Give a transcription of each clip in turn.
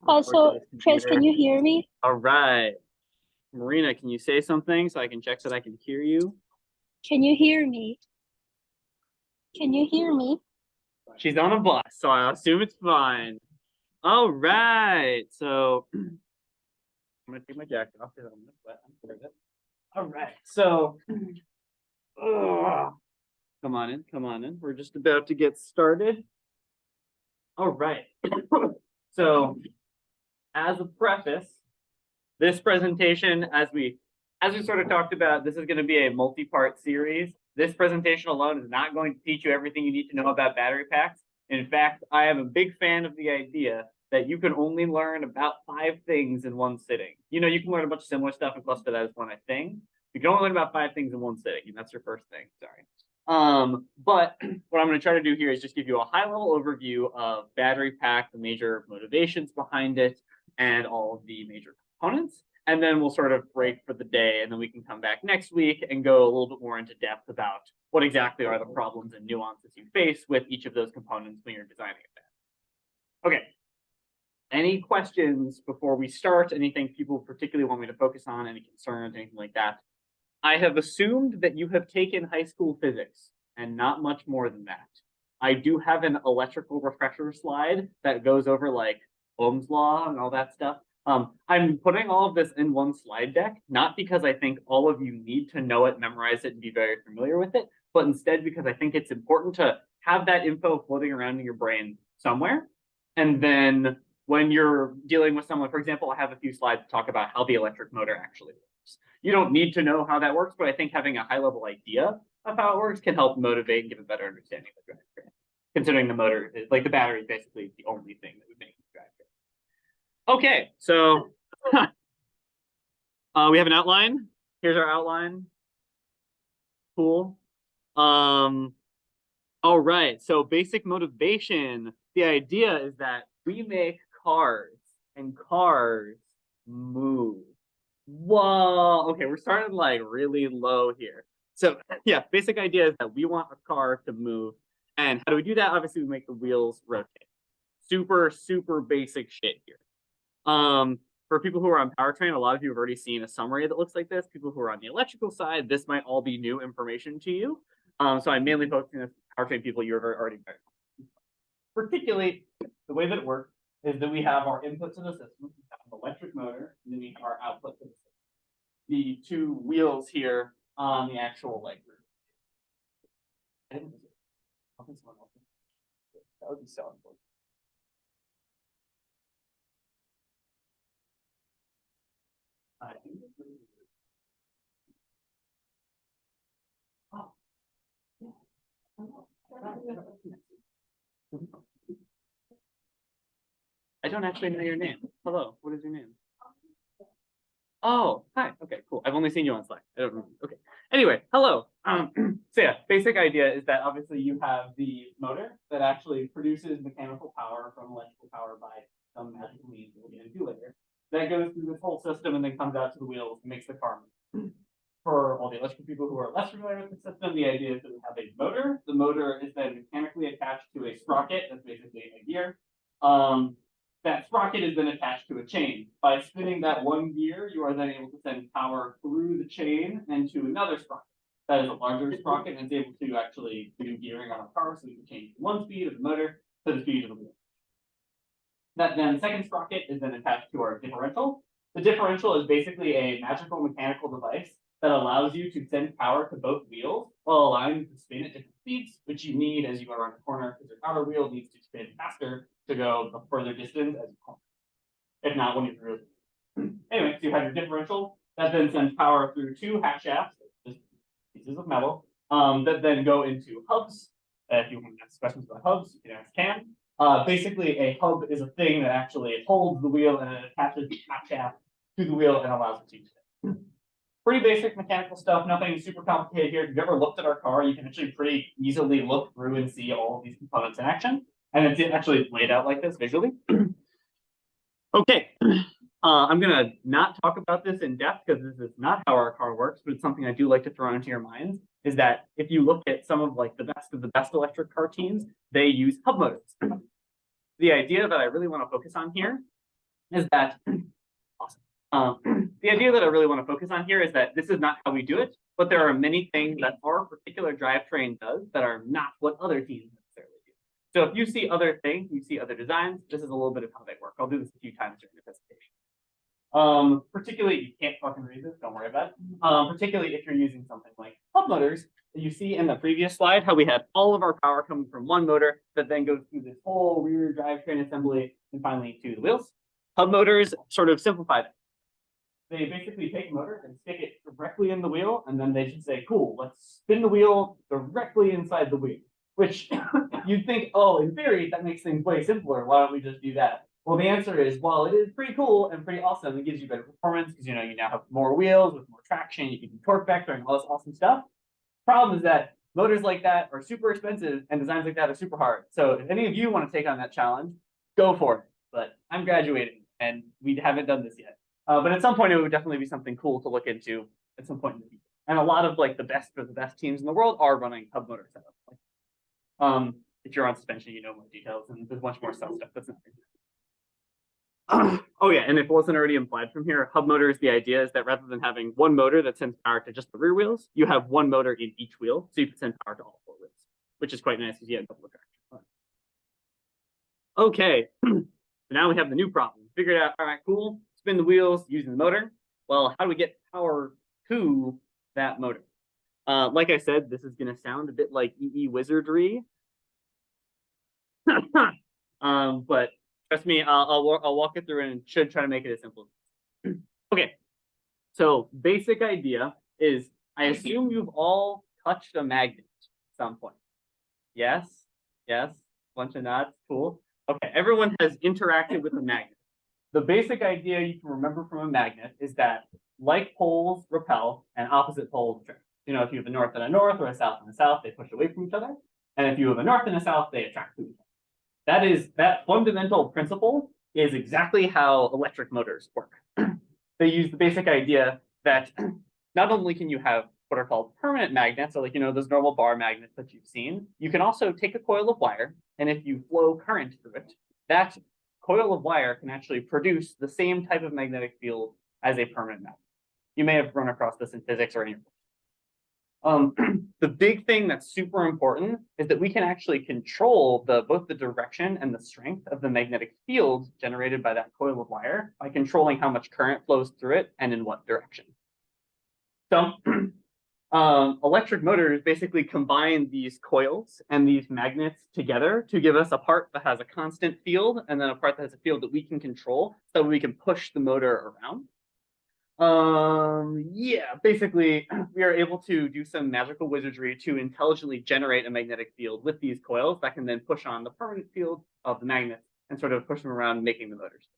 Also, Chris, can you hear me? All right. Marina, can you say something so I can check that I can hear you? Can you hear me? Can you hear me? She's on a bus, so I assume it's fine. All right. So I'm gonna take my jacket off because I'm wet. All right. So come on in, come on in. We're just about to get started. All right. So as a preface, this presentation, as we sort of talked about, this is going to be a multi-part series. This presentation alone is not going to teach you everything you need to know about battery packs. In fact, I am a big fan of the idea that you can only learn about 5 things in one sitting. You know, you can learn a bunch of similar stuff and cluster that as one thing. You can only learn about 5 things in one sitting, and that's your first thing. Sorry. But what I'm going to try to do here is just give you a high-level overview of battery pack, the major motivations behind it, and all of the major components. And then we'll sort of break for the day, and then we can come back next week and go a little bit more into depth about what exactly are the problems and nuances you face with each of those components when you're designing it. Okay. Any questions before we start? Anything people particularly want me to focus on? Any concerns, anything like that? I have assumed that you have taken high school physics and not much more than that. I do have an electrical refresher slide that goes over like Ohm's law and all that stuff. I'm putting all of this in one slide deck, not because I think all of you need to know it, memorize it, and be very familiar with it, but instead because I think it's important to have that info floating around in your brain somewhere. And then when you're dealing with someone, for example, I have a few slides to talk about how the electric motor actually works. You don't need to know how that works, but I think having a high-level idea of how it works can help motivate and give a better understanding of the drivetrain, considering the motor, like the battery is basically the only thing that would make the drivetrain. Okay, so we have an outline. Here's our outline. Cool. All right, so basic motivation. The idea is that we make cars and cars move. Whoa, okay, we're starting like really low here. So yeah, basic idea is that we want a car to move. And how do we do that? Obviously, we make the wheels rotate. Super, super basic shit here. For people who are on powertrain, a lot of you have already seen a summary that looks like this. People who are on the electrical side, this might all be new information to you. So I'm mainly focusing on powertrain people you're already very particularly, the way that it works is that we have our input to the system, we have an electric motor, and then we have our output to the system. The 2 wheels here on the actual like that would be so important. I don't actually know your name. Hello, what is your name? Oh, hi. Okay, cool. I've only seen you on Slack. I don't remember. Okay. Anyway, hello. So yeah, basic idea is that obviously you have the motor that actually produces mechanical power from electrical power by some magical means that we'll get into later. That goes through this whole system and then comes out to the wheels and makes the car move. For all the electrical people who are less familiar with the system, the idea is that we have a motor. The motor is then mechanically attached to a sprocket. That's basically a gear. That sprocket is then attached to a chain. By spinning that one gear, you are then able to send power through the chain and to another sprocket. That is a larger sprocket and is able to actually do gearing on a car, so we can change one speed of the motor to the speed of the wheel. That then second sprocket is then attached to our differential. The differential is basically a magical mechanical device that allows you to send power to both wheels while allowing you to spin at different speeds, which you need as you go around the corner because your outer wheel needs to spin faster to go a further distance as you corner. If not, when you're through. Anyway, so you have your differential that then sends power through 2 hat shafts, just pieces of metal, that then go into hubs. If you want to ask questions about hubs, you can ask Cam. Basically, a hub is a thing that actually holds the wheel and it attaches the hat shaft to the wheel and allows it to spin. Pretty basic mechanical stuff, nothing super complicated here. If you've ever looked at our car, you can actually pretty easily look through and see all of these components in action. And it's actually laid out like this visually. Okay, I'm gonna not talk about this in depth because this is not how our car works, but it's something I do like to throw into your minds, is that if you look at some of like the best electric car teams, they use hub motors. The idea that I really want to focus on here is that awesome. The idea that I really want to focus on here is that this is not how we do it, but there are many things that our particular drivetrain does that are not what other teams necessarily do. So if you see other things, you see other designs, this is a little bit of how they work. I'll do this a few times during the presentation. Particularly, you can't fucking read this, don't worry about it. Particularly if you're using something like hub motors, you see in the previous slide how we had all of our power coming from one motor that then goes through this whole rear drivetrain assembly and finally to the wheels. Hub motors sort of simplify that. They basically take a motor and stick it directly in the wheel, and then they should say, cool, let's spin the wheel directly inside the wheel. Which you'd think, oh, in theory, that makes things way simpler. Why don't we just do that? Well, the answer is, while it is pretty cool and pretty awesome, it gives you better performance because you now have more wheels with more traction, you can do torque vectoring, all this awesome stuff. Problem is that motors like that are super expensive and designs like that are super hard. So if any of you want to take on that challenge, go for it. But I'm graduating and we haven't done this yet. But at some point, it would definitely be something cool to look into at some point in the future. And a lot of like the best teams in the world are running hub motor setup. If you're on suspension, you know more details, and there's a bunch more stuff that's not. Oh yeah, and if it wasn't already implied from here, hub motors, the idea is that rather than having one motor that sends power to just the rear wheels, you have one motor in each wheel, so you can send power to all four wheels, which is quite nice because you have double traction. Okay, so now we have the new problem. Figured out, all right, cool, spin the wheels using the motor. Well, how do we get power to that motor? Like I said, this is going to sound a bit like EE wizardry. But trust me, I'll walk it through and should try to make it as simple. Okay, so basic idea is I assume you've all touched a magnet at some point. Yes, bunch of nods, cool. Okay, everyone has interacted with a magnet. The basic idea you can remember from a magnet is that like poles repel and opposite poles attract. If you have a north and a north or a south and a south, they push away from each other. And if you have a north and a south, they attract to each other. That fundamental principle is exactly how electric motors work. They use the basic idea that not only can you have what are called permanent magnets, so like, those normal bar magnets that you've seen, you can also take a coil of wire, and if you flow current through it, that coil of wire can actually produce the same type of magnetic field as a permanent magnet. You may have run across this in physics or any. The big thing that's super important is that we can actually control both the direction and the strength of the magnetic field generated by that coil of wire by controlling how much current flows through it and in what direction. So electric motors basically combine these coils and these magnets together to give us a part that has a constant field and then a part that has a field that we can control so we can push the motor around. Yeah, basically we are able to do some magical wizardry to intelligently generate a magnetic field with these coils that can then push on the permanent field of the magnets and sort of push them around, making the motors.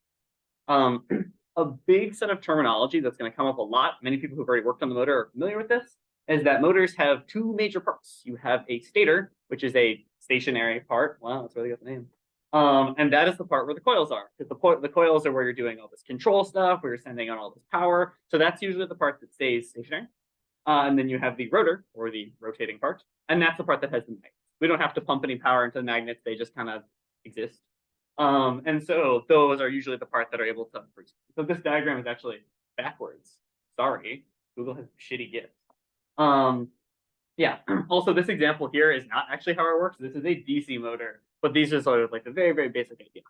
A big set of terminology that's going to come up a lot, many people who've already worked on the motor are familiar with this, is that motors have two major parts. You have a stator, which is a stationary part. Wow, that's where they got the name. And that is the part where the coils are, because the coils are where you're doing all this control stuff, where you're sending out all this power. So that's usually the part that stays stationary. And then you have the rotor, or the rotating part, and that's the part that has the magnets. We don't have to pump any power into the magnets, they just kind of exist. And so those are usually the part that are able to freeze. So this diagram is actually backwards. Sorry, Google has shitty GIFs. Yeah, also this example here is not actually how it works. This is a DC motor, but these are sort of like the very, very basic idea.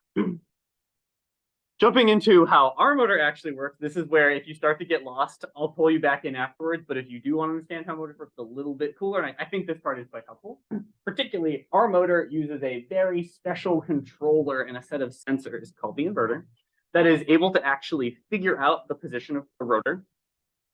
Jumping into how our motor actually works, this is where if you start to get lost, I'll pull you back in afterwards. But if you do want to understand how motors work, it's a little bit cooler. And I think this part is quite helpful. Particularly, our motor uses a very special controller and a set of sensors called the inverter that is able to actually figure out the position of the rotor.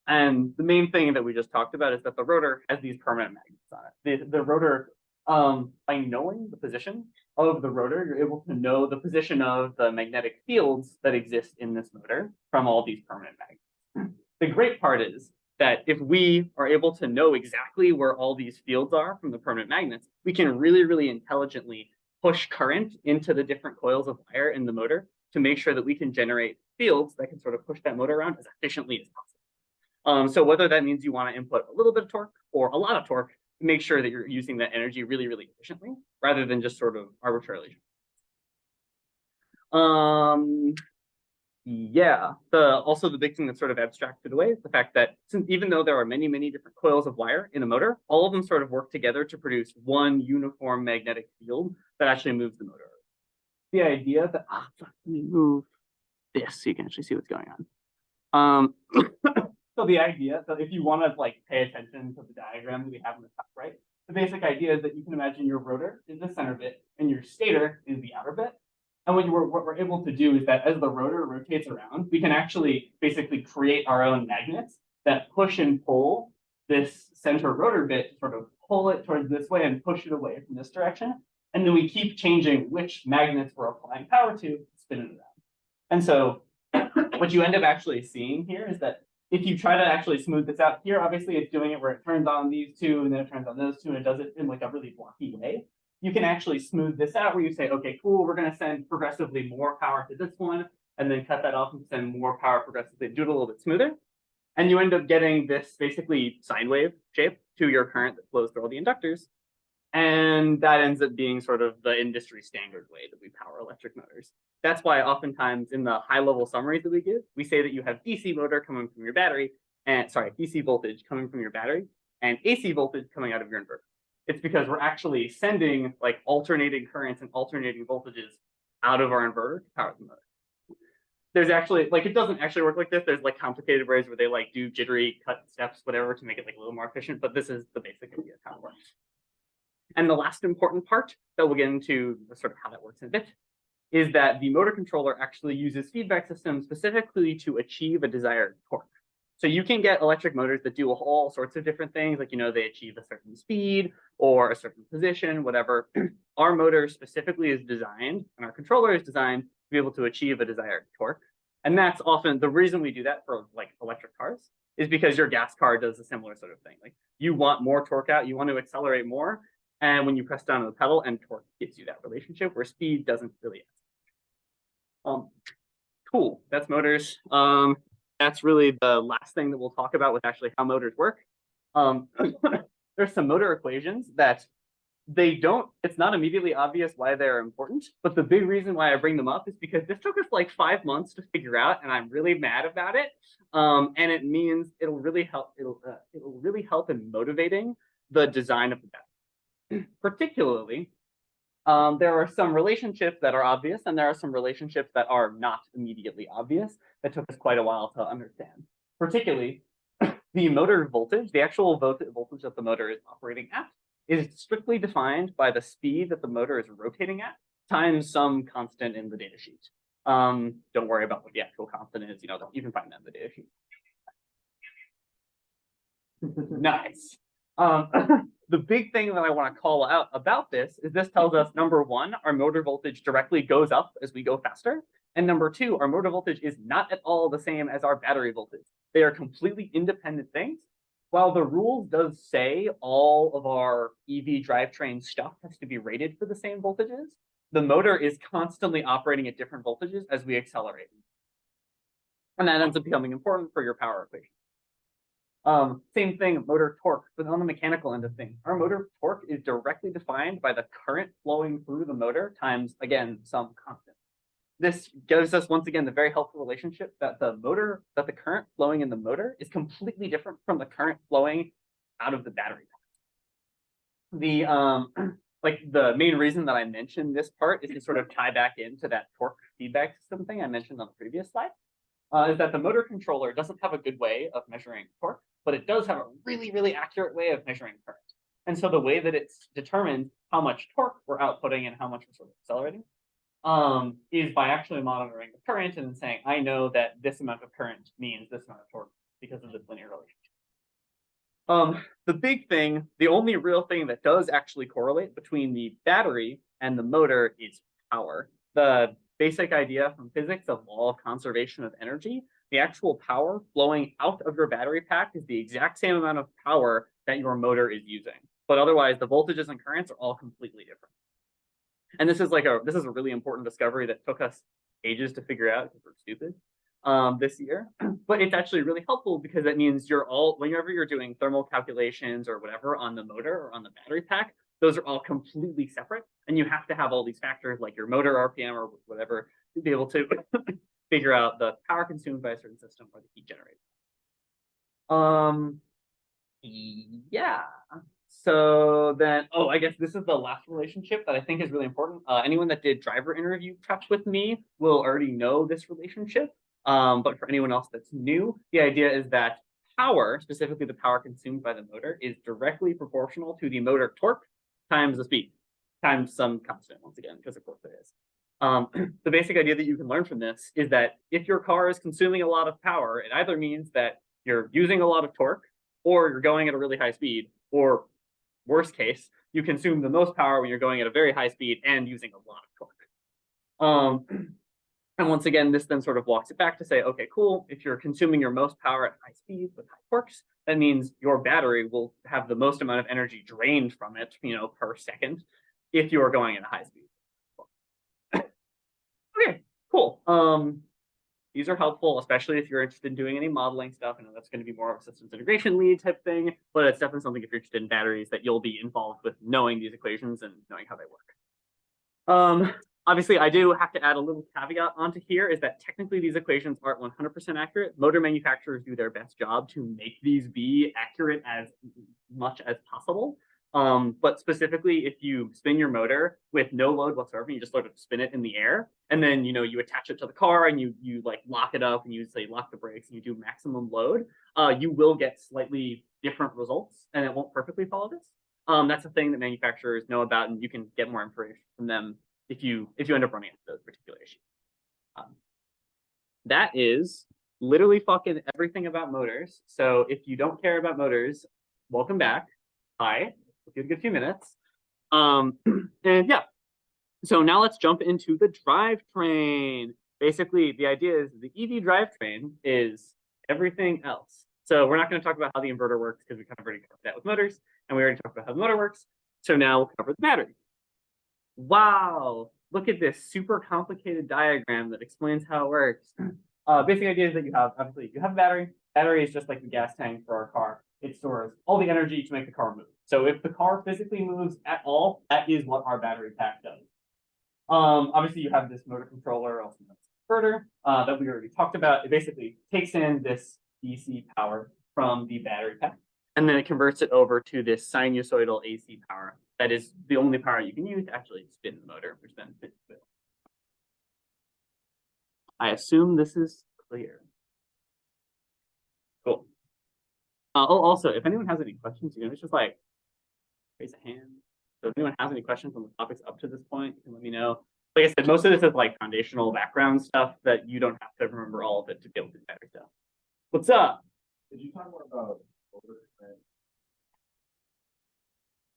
And the main thing that we just talked about is that the rotor has these permanent magnets on it. The rotor, by knowing the position of the rotor, you're able to know the position of the magnetic fields that exist in this motor from all these permanent magnets. The great part is that if we are able to know exactly where all these fields are from the permanent magnets, we can really, really intelligently push current into the different coils of wire in the motor to make sure that we can generate fields that can sort of push that motor around as efficiently as possible. So whether that means you want to input a little bit of torque or a lot of torque, make sure that you're using that energy really, really efficiently rather than just sort of arbitrarily. Yeah, also the big thing that's sort of abstracted away is the fact that since even though there are many, many different coils of wire in a motor, all of them sort of work together to produce one uniform magnetic field that actually moves the motor. The idea that let me move this so you can actually see what's going on. So the idea, so if you want to like pay attention to the diagram that we have in the top right, the basic idea is that you can imagine your rotor is the center bit and your stator is the outer bit. And what we're able to do is that as the rotor rotates around, we can actually basically create our own magnets that push and pull this center rotor bit to sort of pull it towards this way and push it away from this direction. And then we keep changing which magnets we're applying power to spin it around. And so what you end up actually seeing here is that if you try to actually smooth this out here, obviously it's doing it where it turns on these two and then it turns on those two and it does it in like a really blocky way. You can actually smooth this out where you say, okay, cool, we're going to send progressively more power to this one and then cut that off and send more power progressively, do it a little bit smoother. And you end up getting this basically sine wave shape to your current that flows through all the inductors. And that ends up being sort of the industry standard way that we power electric motors. That's why oftentimes in the high level summaries that we give, we say that you have DC motor coming from your battery and DC voltage coming from your battery and AC voltage coming out of your inverter. It's because we're actually sending like alternating currents and alternating voltages out of our inverter to power the motor. There's actually like, it doesn't actually work like this. There's like complicated ways where they like do jittery cut steps, whatever, to make it like a little more efficient, but this is the basic idea of how it works. And the last important part that we'll get into sort of how that works in a bit is that the motor controller actually uses feedback systems specifically to achieve a desired torque. So you can get electric motors that do all sorts of different things, like, they achieve a certain speed or a certain position, whatever. Our motor specifically is designed, and our controller is designed to be able to achieve a desired torque. And that's often the reason we do that for like electric cars is because your gas car does a similar sort of thing. Like you want more torque out, you want to accelerate more. And when you press down on the pedal, and torque gives you that relationship where speed doesn't really. Cool. That's motors. That's really the last thing that we'll talk about with actually how motors work. There's some motor equations that it's not immediately obvious why they're important, but the big reason why I bring them up is because this took us like 5 months to figure out, and I'm really mad about it. And it means it'll really help in motivating the design of the battery. Particularly, there are some relationships that are obvious, and there are some relationships that are not immediately obvious that took us quite a while to understand. Particularly, the motor voltage, the actual voltage that the motor is operating at, is strictly defined by the speed that the motor is rotating at times some constant in the data sheet. Don't worry about what the actual constant is. You can find that in the data sheet. Nice. The big thing that I want to call out about this is this tells us, number one, our motor voltage directly goes up as we go faster. And number two, our motor voltage is not at all the same as our battery voltage. They are completely independent things. While the rules does say all of our EV drivetrain stuff has to be rated for the same voltages, the motor is constantly operating at different voltages as we accelerate. And that ends up becoming important for your power equation. Same thing, motor torque, but on the mechanical end of things. Our motor torque is directly defined by the current flowing through the motor times, again, some constant. This gives us, once again, the very helpful relationship that the current flowing in the motor is completely different from the current flowing out of the battery. The main reason that I mentioned this part is to sort of tie back into that torque feedback system thing I mentioned on the previous slide. Is that the motor controller doesn't have a good way of measuring torque, but it does have a really, really accurate way of measuring current. And so the way that it's determined how much torque we're outputting and how much we're sort of accelerating is by actually monitoring the current and saying, I know that this amount of current means this amount of torque because of this linear relationship. The big thing, the only real thing that does actually correlate between the battery and the motor is power. The basic idea from physics of law of conservation of energy, the actual power flowing out of your battery pack is the exact same amount of power that your motor is using. But otherwise, the voltages and currents are all completely different. And this is a really important discovery that took us ages to figure out because we're stupid this year. But it's actually really helpful because that means whenever you're doing thermal calculations or whatever on the motor or on the battery pack, those are all completely separate. And you have to have all these factors like your motor RPM or whatever to be able to figure out the power consumed by a certain system or the heat generated. Yeah. So then, oh, I guess this is the last relationship that I think is really important. Anyone that did driver interview prep with me will already know this relationship. But for anyone else that's new, the idea is that power, specifically the power consumed by the motor, is directly proportional to the motor torque times the speed, times some constant, once again, because of course it is. The basic idea that you can learn from this is that if your car is consuming a lot of power, it either means that you're using a lot of torque, or you're going at a really high speed, or worst case, you consume the most power when you're going at a very high speed and using a lot of torque. And once again, this then sort of walks it back to say, okay, cool, if you're consuming your most power at high speed with high torques, that means your battery will have the most amount of energy drained from it, per second, if you are going at a high speed. Okay, cool. These are helpful, especially if you're interested in doing any modeling stuff. I know that's going to be more of a systems integration lead type thing, but it's definitely something if you're interested in batteries that you'll be involved with knowing these equations and knowing how they work. Obviously, I do have to add a little caveat onto here is that technically these equations aren't 100% accurate. Motor manufacturers do their best job to make these be accurate as much as possible. But specifically, if you spin your motor with no load whatsoever, you just sort of spin it in the air, and then you attach it to the car and you like lock it up and you say lock the brakes and you do maximum load, you will get slightly different results and it won't perfectly follow this. That's a thing that manufacturers know about, and you can get more information from them if you end up running into those particular issues. That is literally fucking everything about motors. So if you don't care about motors, welcome back. Hi. Give a good few minutes. And yeah, so now let's jump into the drivetrain. Basically, the idea is the EV drivetrain is everything else. So we're not going to talk about how the inverter works because we kind of already covered that with motors, and we already talked about how the motor works. So now we'll cover the battery. Wow, look at this super complicated diagram that explains how it works. Basic idea is that you have a battery. Battery is just like the gas tank for our car. It stores all the energy to make the car move. So if the car physically moves at all, that is what our battery pack does. Obviously, you have this motor controller, also known as inverter, that we already talked about. It basically takes in this DC power from the battery pack, and then it converts it over to this sinusoidal AC power. That is the only power you can use to actually spin the motor, which then spins the wheel. I assume this is clear. Cool. Also, if anyone has any questions, it's just like raise a hand. So if anyone has any questions on the topics up to this point, you can let me know. Like I said, most of this is like foundational background stuff that you don't have to remember all of it to be able to do battery stuff. What's up? Did you talk more about motor current?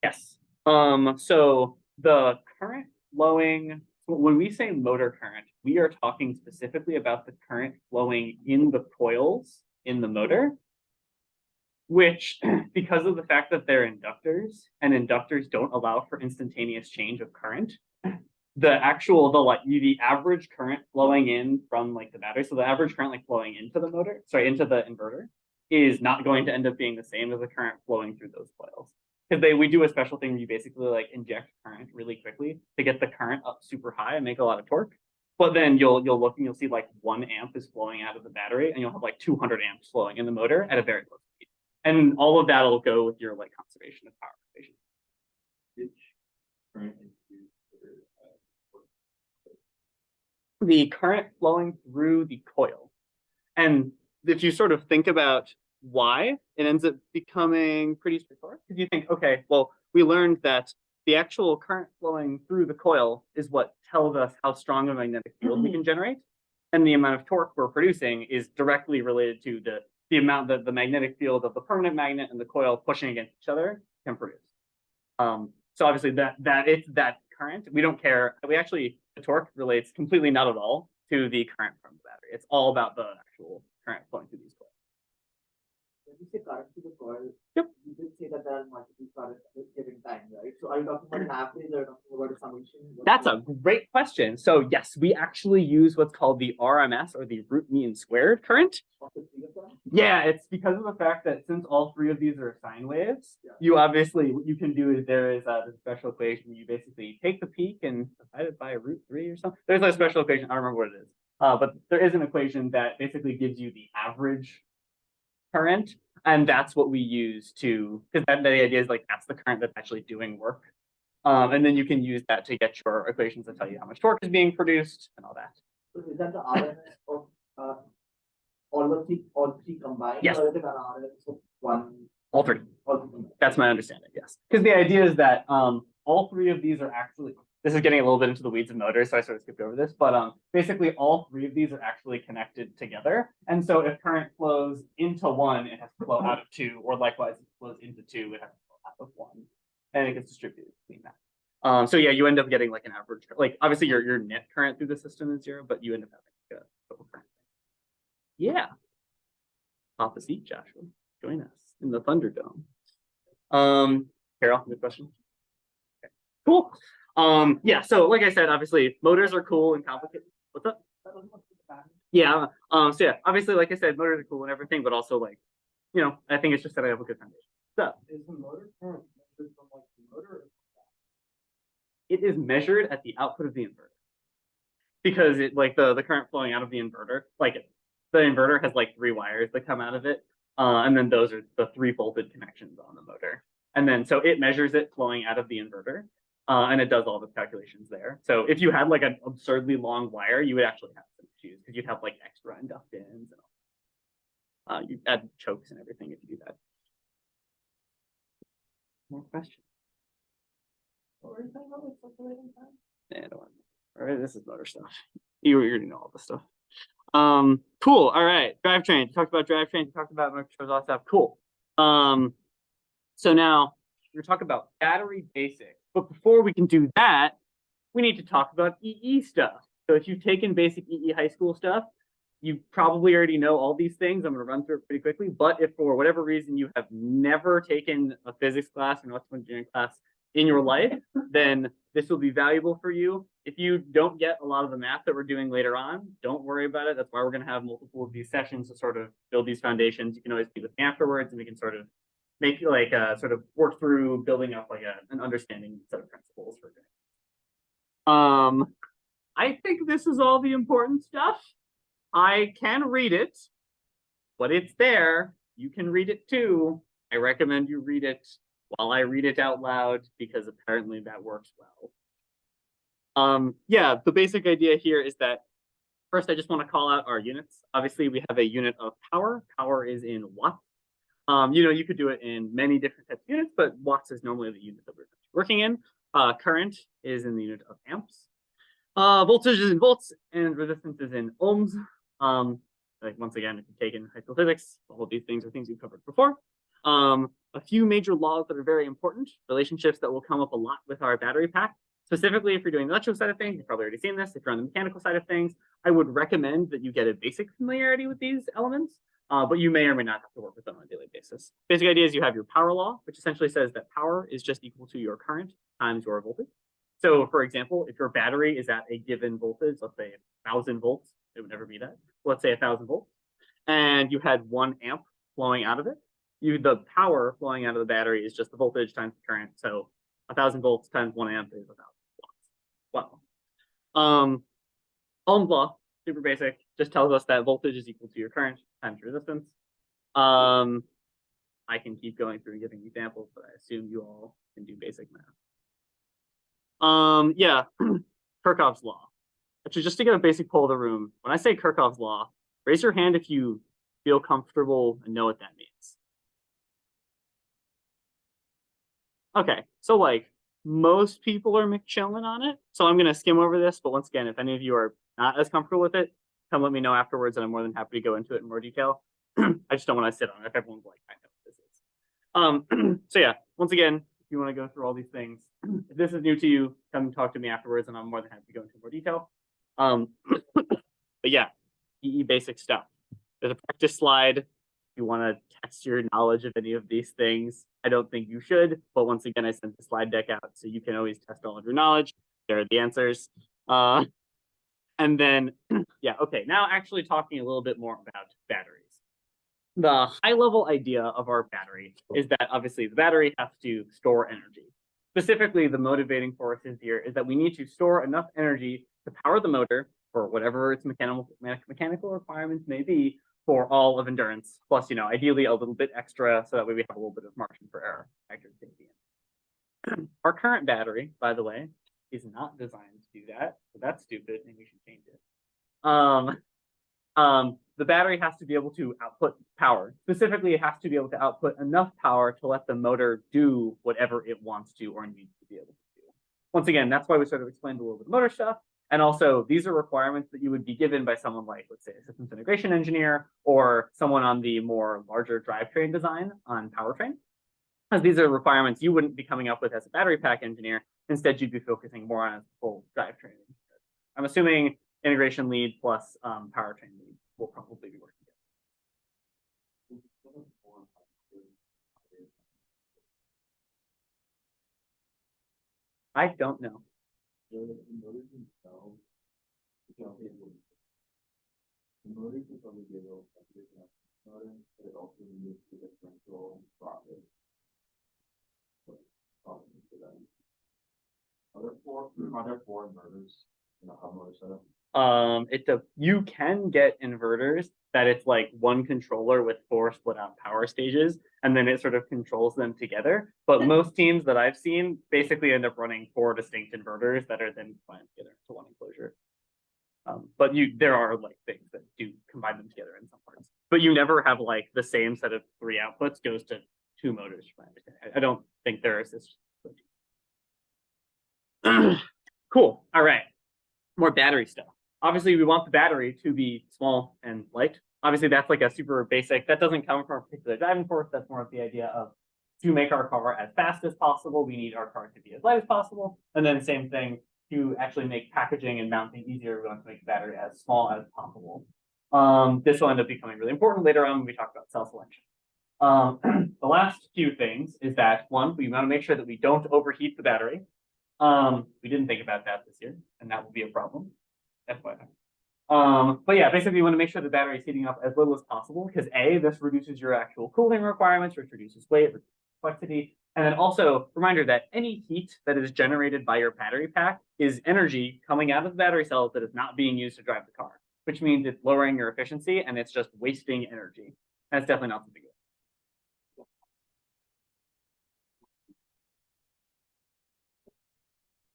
Yes. So the current flowing, when we say motor current, we are talking specifically about the current flowing in the coils in the motor, which, because of the fact that they're inductors and inductors don't allow for instantaneous change of current, the average current flowing in from like the battery, so the average current like flowing into the motor, into the inverter, is not going to end up being the same as the current flowing through those coils. Because we do a special thing where you basically like inject current really quickly to get the current up super high and make a lot of torque. But then you'll look and you'll see like 1 amp is flowing out of the battery, and you'll have like 200 amps flowing in the motor at a very low speed. And all of that will go with your like conservation of power equation. The current flowing through the coil. And if you sort of think about why, it ends up becoming pretty straightforward. Because you think, okay, well, we learned that the actual current flowing through the coil is what tells us how strong a magnetic field we can generate. And the amount of torque we're producing is directly related to the amount that the magnetic field of the permanent magnet and the coil pushing against each other can produce. So obviously that it's that current. We don't care. The torque relates completely not at all to the current from the battery. It's all about the actual current flowing through these coils. When you say current to the coil, yep, you did say that there are multiple currents at a given time, right? So are you talking about an average or talking about a summation? That's a great question. So yes, we actually use what's called the RMS, or the root mean squared current. Yeah, it's because of the fact that since all 3 of these are sine waves, what you can do is there is a special equation. You basically take the peak and divide it by root 3 or something. There's a special equation. I don't remember what it is. but there is an equation that basically gives you the average current, and that's what we use to, because the idea is like that's the current that's actually doing work. And then you can use that to get your equations that tell you how much torque is being produced and all that. So is that the RMS of all three combined? Yes. Or is it an RMS of one? All three. All three combined? That's my understanding, yes. Because the idea is that all three of these are actually, this is getting a little bit into the weeds of motors, so I sort of skipped over this, but basically all three of these are actually connected together. And so if current flows into one, it has to flow out of two, or likewise, if it flows into two, it has to flow out of one. And it gets distributed between that. So yeah, you end up getting like an average, like obviously your net current through the system is 0, but you end up having a total current. Yeah. Pop a seat, Joshua. Join us in the Thunderdome. Carol, good question. Okay. Cool. Yeah, so like I said, obviously motors are cool and complicated. What's up? Yeah. So yeah, obviously, like I said, motors are cool and everything, but also like, you know, I think it's just that I have a good foundation. So Is the motor current measured from like the motor? it is measured at the output of the inverter. Because it like the current flowing out of the inverter, like the inverter has like 3 wires that come out of it. And then those are the 3 voltage connections on the motor. And then so it measures it flowing out of the inverter. And it does all the calculations there. So if you had like an absurdly long wire, you would actually have some issues because you'd have like extra inductance and all. You add chokes and everything if you do that. More questions? What were you talking about with circulating time? Yeah, I don't want to. All right, this is motor stuff. You already know all this stuff. Cool. All right, drivetrain. You talked about drivetrain. You talked about motor controls, all that stuff. Cool. So now we're talking about battery basics. But before we can do that, we need to talk about EE stuff. So if you've taken basic EE high school stuff, you probably already know all these things. I'm going to run through it pretty quickly. But if for whatever reason you have never taken a physics class or an electrical engineering class in your life, then this will be valuable for you. If you don't get a lot of the math that we're doing later on, don't worry about it. That's why we're going to have multiple of these sessions to sort of build these foundations. You can always be with me afterwards, and we can sort of make like sort of work through building up like an understanding set of principles for doing. I think this is all the important stuff. I can read it, but it's there. You can read it too. I recommend you read it while I read it out loud because apparently that works well. Yeah, the basic idea here is that first I just want to call out our units. Obviously, we have a unit of power. Power is in watts. You know, you could do it in many different types of units, but watts is normally the unit that we're working in. Current is in the unit of amps. Voltage is in volts, and resistance is in ohms. Like once again, if you've taken high school physics, all of these things are things you've covered before. A few major laws that are very important, relationships that will come up a lot with our battery pack. Specifically, if you're doing the electrical side of things, you've probably already seen this. If you're on the mechanical side of things, I would recommend that you get a basic familiarity with these elements, but you may or may not have to work with them on a daily basis. Basic idea is you have your power law, which essentially says that power is just equal to your current times your voltage. So for example, if your battery is at a given voltage, let's say 1,000 volts, it would never be that. Let's say 1,000 volts, and you had 1 amp flowing out of it, the power flowing out of the battery is just the voltage times the current. So 1,000 volts times 1 amp is 1,000 watts. Wow. Ohm's law, super basic, just tells us that voltage is equal to your current times resistance. I can keep going through and giving examples, but I assume you all can do basic math. Yeah, Kirchhoff's law. Actually, just to get a basic poll of the room, when I say Kirchhoff's law, raise your hand if you feel comfortable and know what that means. Okay, so like most people are McChilling on it, so I'm gonna skim over this. But once again, if any of you are not as comfortable with it, come let me know afterwards, and I'm more than happy to go into it in more detail. I just don't want to sit on it if everyone's like, I know what this is. So yeah, once again, if you want to go through all these things, if this is new to you, come talk to me afterwards, and I'm more than happy to go into more detail. But yeah, EE basic stuff. There's a practice slide. If you want to test your knowledge of any of these things, I don't think you should, but once again, I sent the slide deck out, so you can always test all of your knowledge. There are the answers. And then, yeah, okay, now actually talking a little bit more about batteries. The high-level idea of our battery is that obviously the battery has to store energy. Specifically, the motivating forces here is that we need to store enough energy to power the motor for whatever its mechanical requirements may be for all of endurance, plus, ideally a little bit extra so that way we have a little bit of margin for error. Our current battery, by the way, is not designed to do that, so that's stupid and we should change it. The battery has to be able to output power. Specifically, it has to be able to output enough power to let the motor do whatever it wants to or needs to be able to do. Once again, that's why we sort of explained a little bit of motor stuff. And also, these are requirements that you would be given by someone like, let's say, a systems integration engineer or someone on the more larger drivetrain design on powertrain. As these are requirements you wouldn't be coming up with as a battery pack engineer. Instead, you'd be focusing more on a full drivetrain engineer. I'm assuming integration lead plus powertrain lead will probably be working together. I don't know. The motors will probably be a little separate, but it also needs the differential profit. Are there four inverters in the hub motor setup? You can get inverters that it's like one controller with four split out power stages, and then it sort of controls them together. But most teams that I've seen basically end up running four distinct inverters that are then combined together into one enclosure. But there are like things that do combine them together in some parts. But you never have like the same set of three outputs goes to two motors. I don't think there is this. Cool. All right. More battery stuff. Obviously, we want the battery to be small and light. Obviously, that's like a super basic. That doesn't come from a particular driving force. That's more of the idea of to make our car as fast as possible, we need our car to be as light as possible. And then same thing, to actually make packaging and mounting easier, we want to make the battery as small as possible. This will end up becoming really important later on when we talk about cell selection. The last few things is that, one, we want to make sure that we don't overheat the battery. We didn't think about that this year, and that will be a problem. FYI. But yeah, basically you want to make sure the battery is heating up as little as possible because A, this reduces your actual cooling requirements, which reduces weight, reduces complexity. And then also, reminder that any heat that is generated by your battery pack is energy coming out of the battery cells that is not being used to drive the car, which means it's lowering your efficiency and it's just wasting energy. That's definitely not something good.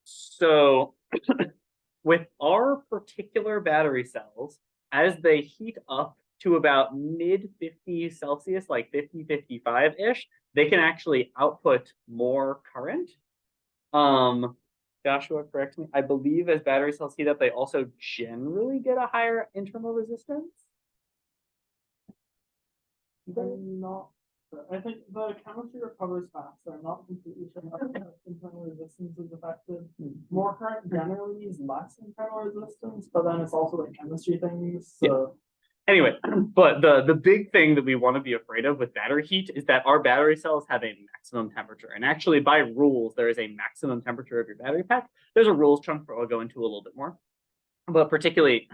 So with our particular battery cells, as they heat up to about mid 50s Celsius, like 50, 55-ish, they can actually output more current. Joshua, correct me. I believe as battery cells heat up, they also generally get a higher internal resistance. I think the chemistry recovers faster. I'm not completely sure how internal resistance is affected. More current generally is less internal resistance, but then it's also like chemistry things. So. Yeah. Anyway, but the big thing that we want to be afraid of with battery heat is that our battery cells have a maximum temperature. And actually, by rules, there is a maximum temperature of your battery pack. There's a rules chunk that I'll go into a little bit more. But particularly,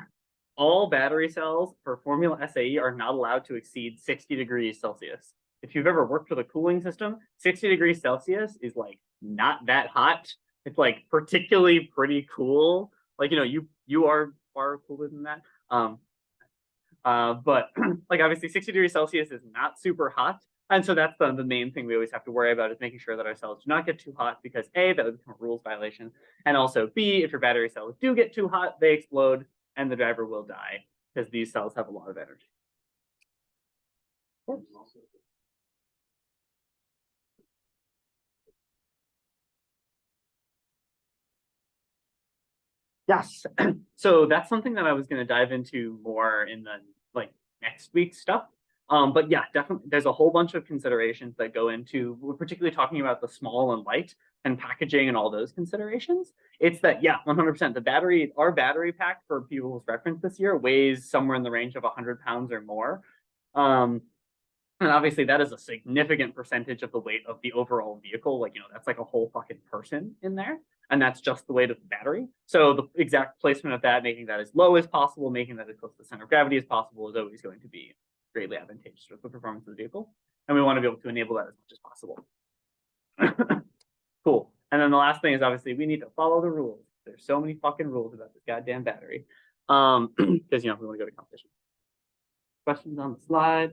all battery cells for Formula SAE are not allowed to exceed 60 degrees Celsius. If you've ever worked with a cooling system, 60 degrees Celsius is like not that hot. It's like particularly pretty cool. Like, you are far cooler than that. But like obviously 60 degrees Celsius is not super hot. And so that's the main thing we always have to worry about is making sure that our cells do not get too hot because A, that would become a rules violation. And also B, if your battery cells do get too hot, they explode and the driver will die because these cells have a lot of energy. Yes. So that's something that I was going to dive into more in the next week's stuff. But yeah, definitely there's a whole bunch of considerations that go into, we're particularly talking about the small and light and packaging and all those considerations. It's that, yeah, 100%. Our battery pack for people's reference this year weighs somewhere in the range of 100 pounds or more. And obviously that is a significant percentage of the weight of the overall vehicle. Like, that's like a whole fucking person in there. And that's just the weight of the battery. So the exact placement of that, making that as low as possible, making that as close to the center of gravity as possible is always going to be greatly advantageous for the performance of the vehicle. And we want to be able to enable that as much as possible. Cool. And then the last thing is obviously we need to follow the rules. There's so many fucking rules about this goddamn battery. Because, we want to go to competition. Questions on the slide?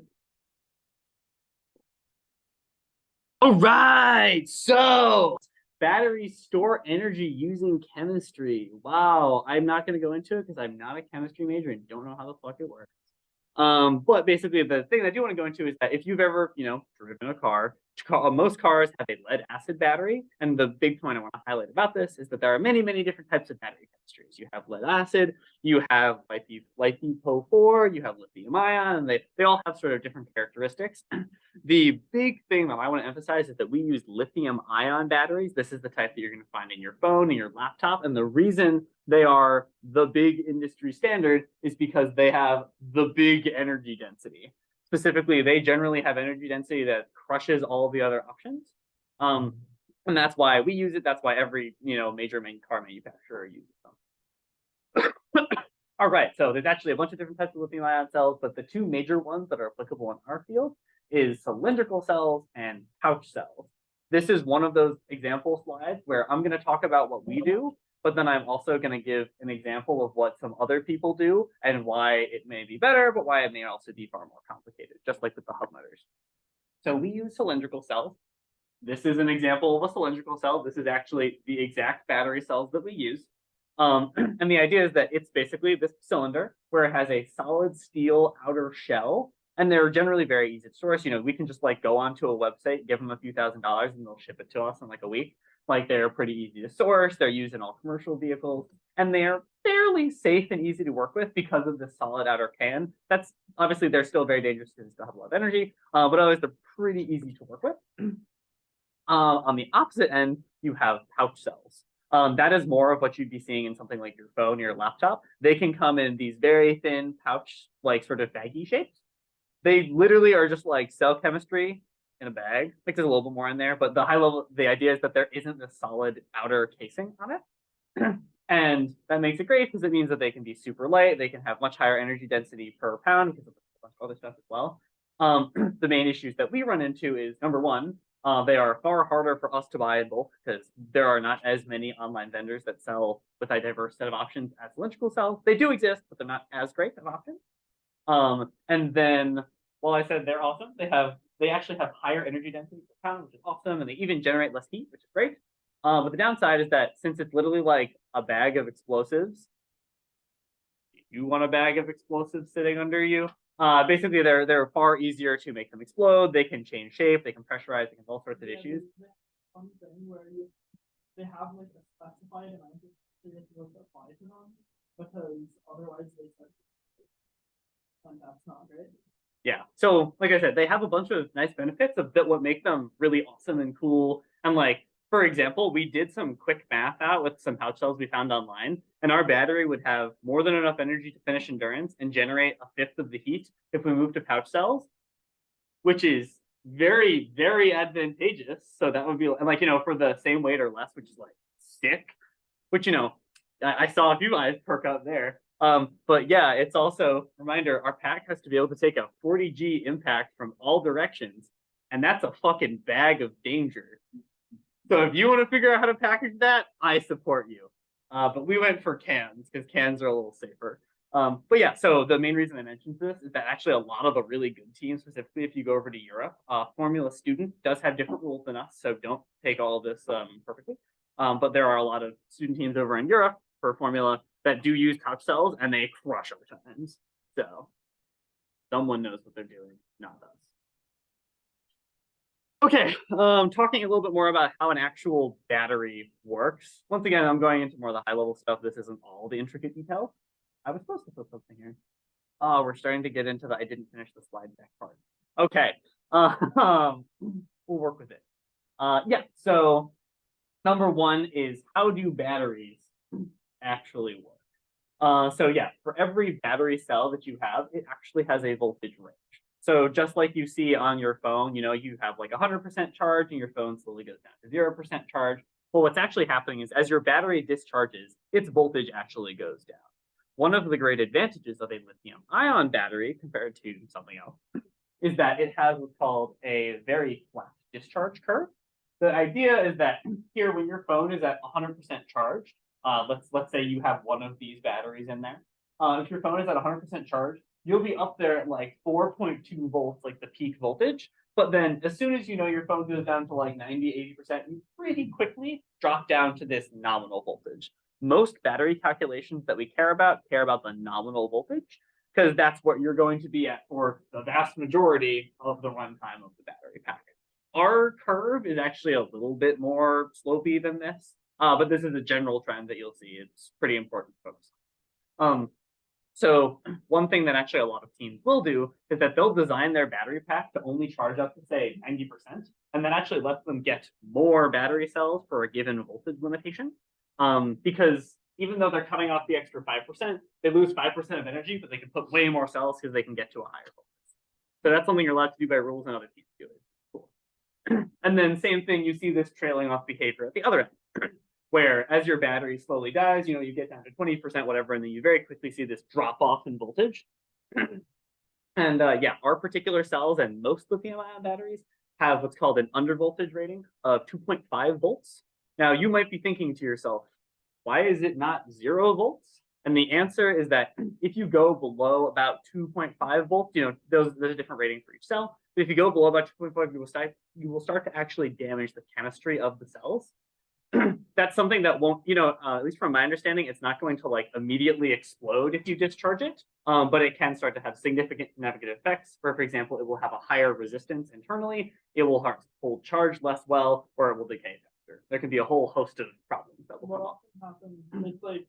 All right, so batteries store energy using chemistry. Wow, I'm not going to go into it because I'm not a chemistry major and don't know how the fuck it works. But basically the thing I do want to go into is that if you've ever, driven a car, most cars have a lead acid battery. And the big point I want to highlight about this is that there are many, many different types of battery chemistries. You have lead acid, you have LiPo4, you have lithium ion, and they all have sort of different characteristics. The big thing that I want to emphasize is that we use lithium ion batteries. This is the type that you're going to find in your phone and your laptop. And the reason they are the big industry standard is because they have the big energy density. Specifically, they generally have energy density that crushes all the other options. And that's why we use it. That's why every, major car manufacturer uses them. All right, so there's actually a bunch of different types of lithium ion cells, but the two major ones that are applicable in our field is cylindrical cells and pouch cells. This is one of those example slides where I'm going to talk about what we do, but then I'm also going to give an example of what some other people do and why it may be better, but why it may also be far more complicated, just like with the hub motors. So we use cylindrical cells. This is an example of a cylindrical cell. This is actually the exact battery cells that we use. And the idea is that it's basically this cylinder where it has a solid steel outer shell, and they're generally very easy to source. We can just go onto a website, give them a few $1,000s, and they'll ship it to us in a week. They're pretty easy to source. They're used in all commercial vehicles, and they're fairly safe and easy to work with because of the solid outer can. That's obviously they're still very dangerous because they still have a lot of energy, but otherwise they're pretty easy to work with. On the opposite end, you have pouch cells. That is more of what you'd be seeing in something like your phone or your laptop. They can come in these very thin pouch, sort of baggy shapes. They literally are just cell chemistry in a bag. There's a little bit more in there, but the idea is that there isn't a solid outer casing on it. And that makes it great because it means that they can be super light. They can have much higher energy density per pound because of a bunch of other stuff as well. The main issues that we run into is, number one, they are far harder for us to buy in bulk because there are not as many online vendors that sell with a diverse set of options as cylindrical cells. They do exist, but they're not as great of options. And then, while I said they're awesome, they actually have higher energy density per pound, which is awesome, and they even generate less heat, which is great. But the downside is that since it's literally like a bag of explosives, you want a bag of explosives sitting under you. Basically, they're far easier to make them explode. They can change shape. They can pressurize. They can have all sorts of issues. One thing where they have a specified amount of materials that apply to them because otherwise they start. And that's not great. Yeah. So, like I said, they have a bunch of nice benefits that what make them really awesome and cool. And for example, we did some quick math out with some pouch cells we found online, and our battery would have more than enough energy to finish endurance and generate a fifth of the heat if we moved to pouch cells, which is very, very advantageous. So that would be for the same weight or less, which is sick, which, I saw a few eyes perk up there. But yeah, it's also reminder, our pack has to be able to take a 40G impact from all directions, and that's a fucking bag of danger. So if you want to figure out how to package that, I support you. But we went for cans because cans are a little safer. But yeah, so the main reason I mentioned this is that actually a lot of the really good teams, specifically if you go over to Europe, Formula Student does have different rules than us, so don't take all of this perfectly. But there are a lot of student teams over in Europe for Formula that do use pouch cells, and they crush our times. So someone knows what they're doing, not us. Okay, talking a little bit more about how an actual battery works. Once again, I'm going into more of the high-level stuff. This isn't all the intricate details. I was supposed to put something here. Oh, we're starting to get into the I didn't finish the slide deck part. Okay, we'll work with it. Yeah, so number one is, how do batteries actually work? So yeah, for every battery cell that you have, it actually has a voltage range. So just like you see on your phone, you have 100% charge and your phone slowly goes down to 0% charge. Well, what's actually happening is as your battery discharges, its voltage actually goes down. One of the great advantages of a lithium ion battery compared to something else is that it has what's called a very flat discharge curve. The idea is that here, when your phone is at 100% charged, let's say you have one of these batteries in there. if your phone is at 100% charge, you'll be up there at like 4.2 volts, like the peak voltage. But then as soon as you know your phone goes down to like 90, 80%, you pretty quickly drop down to this nominal voltage. Most battery calculations that we care about the nominal voltage, because that's what you're going to be at for the vast majority of the runtime of the battery pack. Our curve is actually a little bit more slopey than this, but this is a general trend that you'll see. It's pretty important to focus on. So one thing that actually a lot of teams will do is that they'll design their battery pack to only charge up to say 90%, and that actually lets them get more battery cells for a given voltage limitation. Because even though they're cutting off the extra 5%, they lose 5% of energy, but they can put way more cells because they can get to a higher voltage. So that's something you're allowed to do by rules, and other teams do it. Cool. And then same thing, you see this trailing off behavior at the other end, where as your battery slowly dies, you get down to 20%, whatever, and then you very quickly see this drop off in voltage. And yeah, our particular cells and most lithium-ion batteries have what's called an undervoltage rating of 2.5 volts. Now, you might be thinking to yourself, why is it not 0 volts? And the answer is that if you go below about 2.5 volts, there's a different rating for each cell. But if you go below about 2.5, you will start to actually damage the chemistry of the cells. That's something that won't, at least from my understanding, it's not going to like immediately explode if you discharge it, but it can start to have significant negative effects. For example, it will have a higher resistance internally, it will hold charge less well, or it will decay faster. There can be a whole host of problems that will What come up. often happens, it's like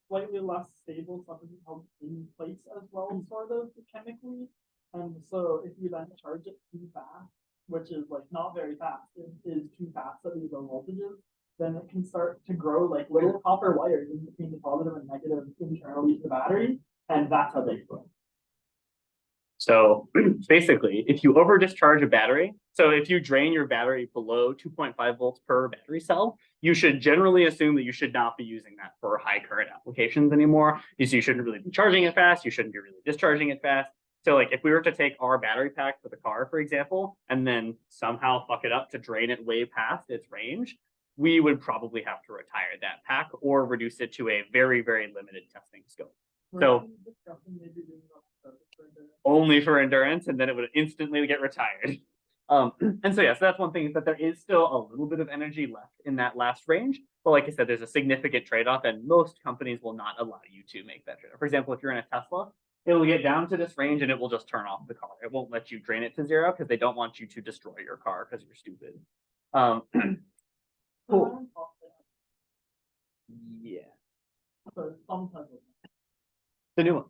slightly less stable, something held in place as well, sort of chemically. And so if you then charge it too fast, which is like not very fast, it is too fast at these low voltages, then it can start to grow like little copper wires in between the positive and negative internally to the battery, and that's how they explode. So basically, if you over discharge a battery, so if you drain your battery below 2.5 volts per battery cell, you should generally assume that you should not be using that for high current applications anymore. You shouldn't really be charging it fast. You shouldn't be really discharging it fast. So like if we were to take our battery pack for the car, for example, and then somehow fuck it up to drain it way past its range, we would probably have to retire that pack or reduce it to a very, very limited testing scope. So only for endurance, and then it would instantly get retired. And so, yeah, so that's one thing, is that there is still a little bit of energy left in that last range. But like I said, there's a significant trade-off, and most companies will not allow you to make that trade-off. For example, if you're in a Tesla, it'll get down to this range and it will just turn off the car. It won't let you drain it to 0 because they don't want you to destroy your car because you're stupid. Cool. Yeah. So sometimes The new one.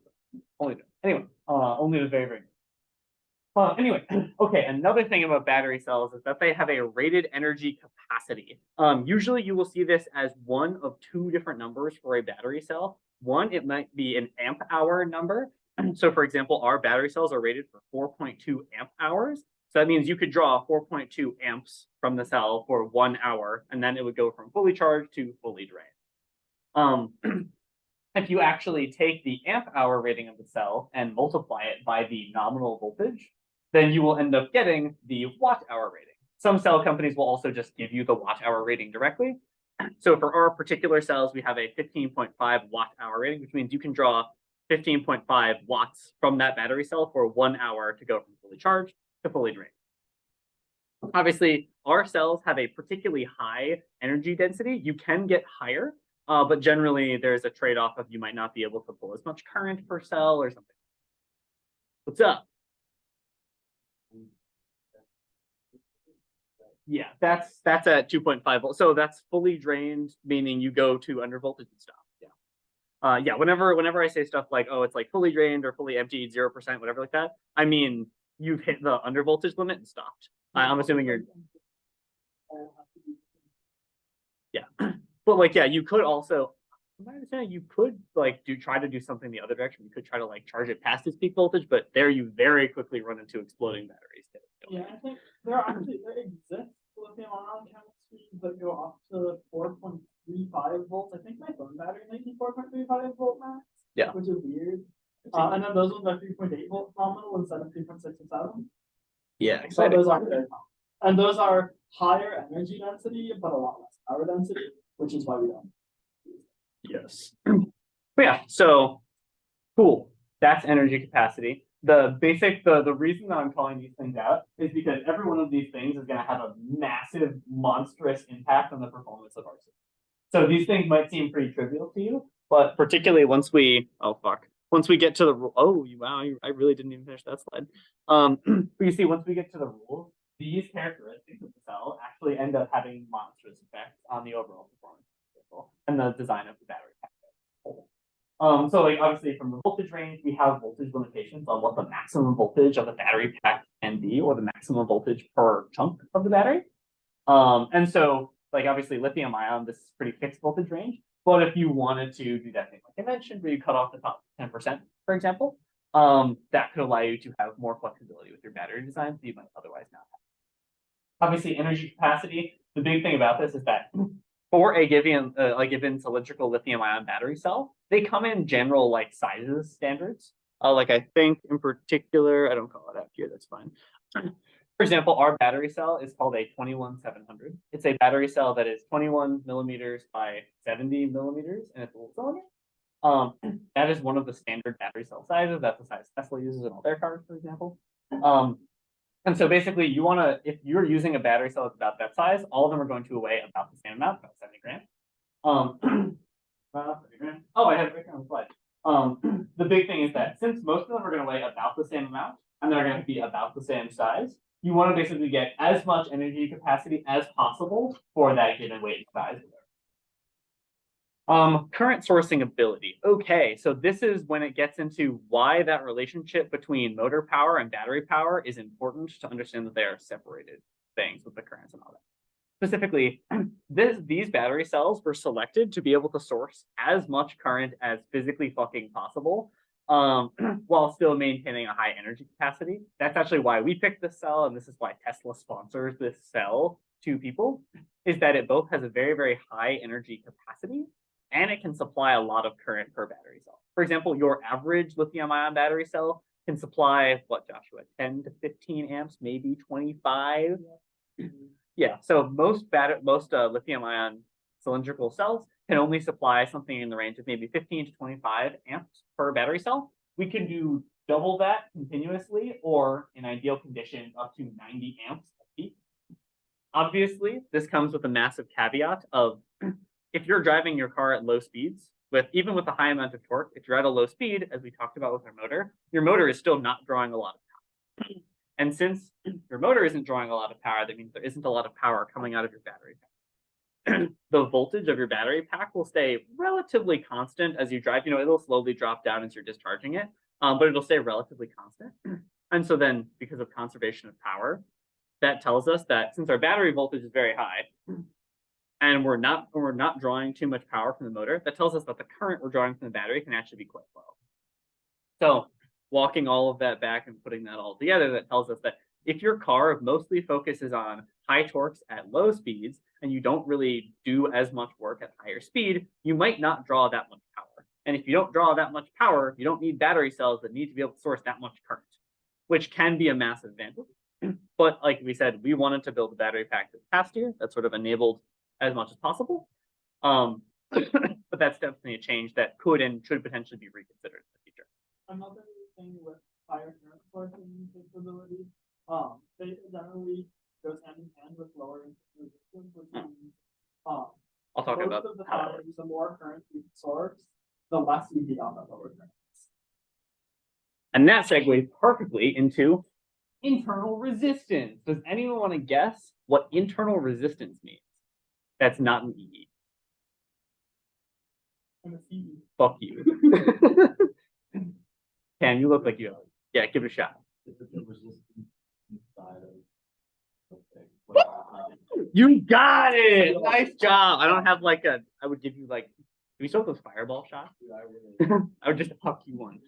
Only the very, very new. Anyway, okay, another thing about battery cells is that they have a rated energy capacity. Usually you will see this as one of 2 different numbers for a battery cell. One, it might be an amp hour number. So for example, our battery cells are rated for 4.2 amp hours. So that means you could draw 4.2 amps from the cell for 1 hour, and then it would go from fully charged to fully drained. If you actually take the amp hour rating of the cell and multiply it by the nominal voltage, then you will end up getting the watt hour rating. Some cell companies will also just give you the watt hour rating directly. So for our particular cells, we have a 15.5 watt hour rating, which means you can draw 15.5 watts from that battery cell for 1 hour to go from fully charged to fully drained. Obviously, our cells have a particularly high energy density. You can get higher, but generally there's a trade-off of you might not be able to pull as much current per cell or something. What's up? Yeah, that's at 2.5 volts. So that's fully drained, meaning you go to under voltage and stop. Yeah. Yeah, whenever I say stuff like, oh, it's like fully drained or fully emptied, 0%, whatever like that, I mean, you've hit the under voltage limit and stopped. I'm assuming you're, yeah. But like, yeah, you could also, from my understanding, you could like try to do something the other direction. You could try to like charge it past its peak voltage, but there you very quickly run into exploding batteries. yeah, I think there exists lithium-ion chemistries that go up to 4.35 volts. I think my phone battery might be 4.35 volt max. Yeah. Which is weird. And then those ones are 3.8 volt nominal instead of 3.6 or 7. Yeah, so those are very common. And those are higher energy density, but a lot less power density, which is why we don't. Yes. But yeah, so Cool. That's energy capacity. The reason that I'm calling these things out is because every one of these things is going to have a massive, monstrous impact on the performance of our system. So these things might seem pretty trivial to you, but particularly once we get to the wow, I really didn't even finish that slide. But you see, once we get to the rules, these characteristics of the cell actually end up having monstrous effects on the overall performance of the vehicle and the design of the battery pack. So like obviously from the voltage range, we have voltage limitations on what the maximum voltage of the battery pack can be, or the maximum voltage per chunk of the battery. And so like obviously lithium ion, this is pretty fixed voltage range. But if you wanted to do that thing like I mentioned, where you cut off the top 10%, for example, that could allow you to have more flexibility with your battery design that you might otherwise not have. Obviously, energy capacity. The big thing about this is that for a given cylindrical lithium-ion battery cell, they come in general like sizes standards. Like I think in particular, I don't call it out here. That's fine. For example, our battery cell is called a 21700. It's a battery cell that is 21 millimeters by 70 millimeters, and it's a little cylinder. That is one of the standard battery cell sizes. That's the size Tesla uses in all their cars, for example. And so basically, if you're using a battery cell that's about that size, all of them are going to weigh about the same amount, about 70 grams. 70 grams. Oh, I had it right there on the slide. The big thing is that since most of them are going to weigh about the same amount, and they're going to be about the same size, you want to basically get as much energy capacity as possible for that given weight size. Current sourcing ability. Okay, so this is when it gets into why that relationship between motor power and battery power is important to understand that they are separated things with the currents and all that. Specifically, these battery cells were selected to be able to source as much current as physically fucking possible, while still maintaining a high energy capacity. That's actually why we picked this cell, and this is why Tesla sponsors this cell to people, is that it both has a very, very high energy capacity, and it can supply a lot of current per battery cell. For example, your average lithium-ion battery cell can supply, what, Joshua, 10 to 15 amps, maybe 25? Yeah, so most lithium-ion cylindrical cells can only supply something in the range of maybe 15 to 25 amps per battery cell. We can do double that continuously, or in ideal conditions, up to 90 amps at peak. Obviously, this comes with a massive caveat of if you're driving your car at low speeds, even with a high amount of torque, if you're at a low speed, as we talked about with our motor, your motor is still not drawing a lot of power. And since your motor isn't drawing a lot of power, that means there isn't a lot of power coming out of your battery pack. The voltage of your battery pack will stay relatively constant as you drive. It'll slowly drop down as you're discharging it, but it'll stay relatively constant. And so then, because of conservation of power, that tells us that since our battery voltage is very high, and we're not drawing too much power from the motor, that tells us that the current we're drawing from the battery can actually be quite low. So walking all of that back and putting that all together, that tells us that if your car mostly focuses on high torques at low speeds, and you don't really do as much work at higher speed, you might not draw that much power. And if you don't draw that much power, you don't need battery cells that need to be able to source that much current, which can be a massive advantage. But like we said, we wanted to build a battery pack this past year that sort of enabled as much as possible. But that's definitely a change that could and should potentially be reconsidered in the future. Another thing with higher current sourcing capability, they generally goes hand in hand with lower resistance, which means I'll talk about most of the how time, the more current you source, the less you need on the lower currents. And that segues perfectly into internal resistance. Does anyone want to guess what internal resistance means? That's not an EE. And the C. Fuck you. Cam, you look like you. Yeah, give it a shot. You got it. Nice job. I don't have I would give you do we still have those fireball shots? I would just huck you one.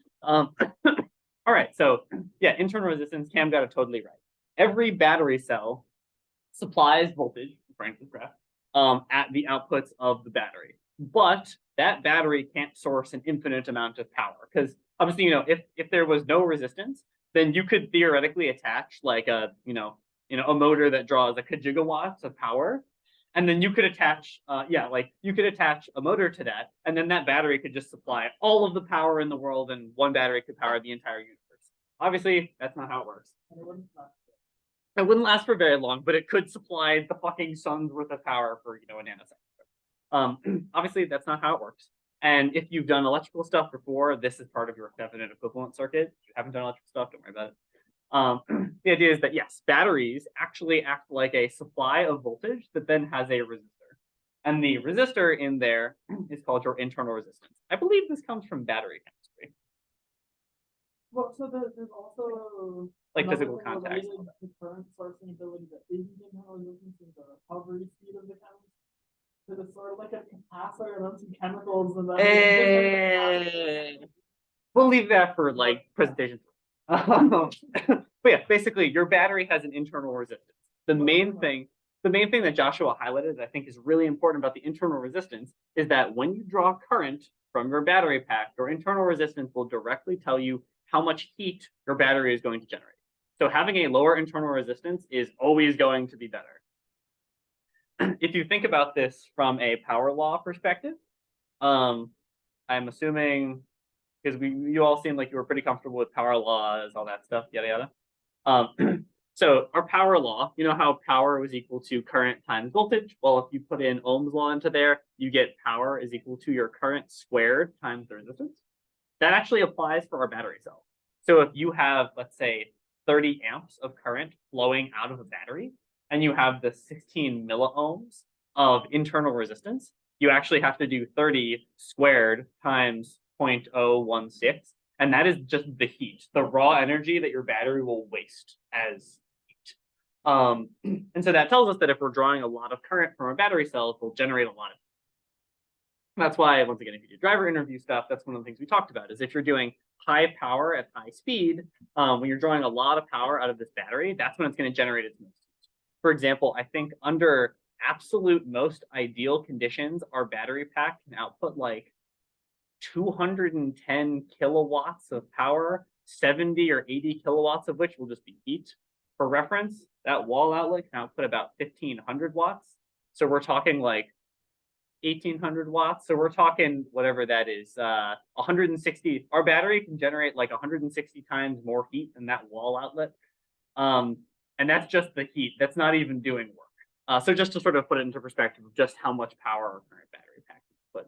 All right, so yeah, internal resistance, Cam got it totally right. Every battery cell supplies voltage, Franklin's graph, at the outputs of the battery. But that battery can't source an infinite amount of power, because obviously, if there was no resistance, then you could theoretically attach a motor that draws a gigawatts of power, And then you could attach, you could attach a motor to that, and then that battery could just supply all of the power in the world, and one battery could power the entire universe. Obviously, that's not how it works. And it wouldn't last. It wouldn't last for very long, but it could supply the fucking sun's worth of power for, a nanosecond. Obviously, that's not how it works. And if you've done electrical stuff before, this is part of your definite equivalent circuit. If you haven't done electrical stuff, don't worry about it. The idea is that, yes, batteries actually act like a supply of voltage that then has a resistor. And the resistor in there is called your internal resistance. I believe this comes from battery chemistry. Well, so there's also Like another physical thing contacts. related to current sourcing ability that isn't internal resistance is the recovery speed of the chemistry. So it's sort of like a capacitor and then some chemicals and then We'll leave that for like presentations. But yeah, basically your battery has an internal resistance. The main thing that Joshua highlighted that I think is really important about the internal resistance is that when you draw current from your battery pack, your internal resistance will directly tell you how much heat your battery is going to generate. So having a lower internal resistance is always going to be better. If you think about this from a power law perspective, I'm assuming, because you all seem like you were pretty comfortable with power laws, all that stuff, yada yada. So our power law, you know how power was equal to current times voltage? Well, if you put in Ohm's law into there, you get power is equal to your current squared times the resistance. That actually applies for our battery cell. So if you have, let's say, 30 amps of current flowing out of a battery, and you have the 16 milliohms of internal resistance, you actually have to do 30 squared times 0.016, and that is just the heat, the raw energy that your battery will waste as heat. And so that tells us that if we're drawing a lot of current from our battery cells, we'll generate a lot of heat. That's why, once again, if you do driver interview stuff, that's one of the things we talked about, is if you're doing high power at high speed, when you're drawing a lot of power out of this battery, that's when it's going to generate its most heat. For example, I think under absolute most ideal conditions, our battery pack can output like 210 kilowatts of power, 70 or 80 kilowatts of which will just be heat. For reference, that wall outlet can output about 1,500 watts. So we're talking like 1,800 watts. So we're talking whatever that is, 160. Our battery can generate like 160 times more heat than that wall outlet. And that's just the heat. That's not even doing work. So just to sort of put it into perspective of just how much power our current battery pack can put.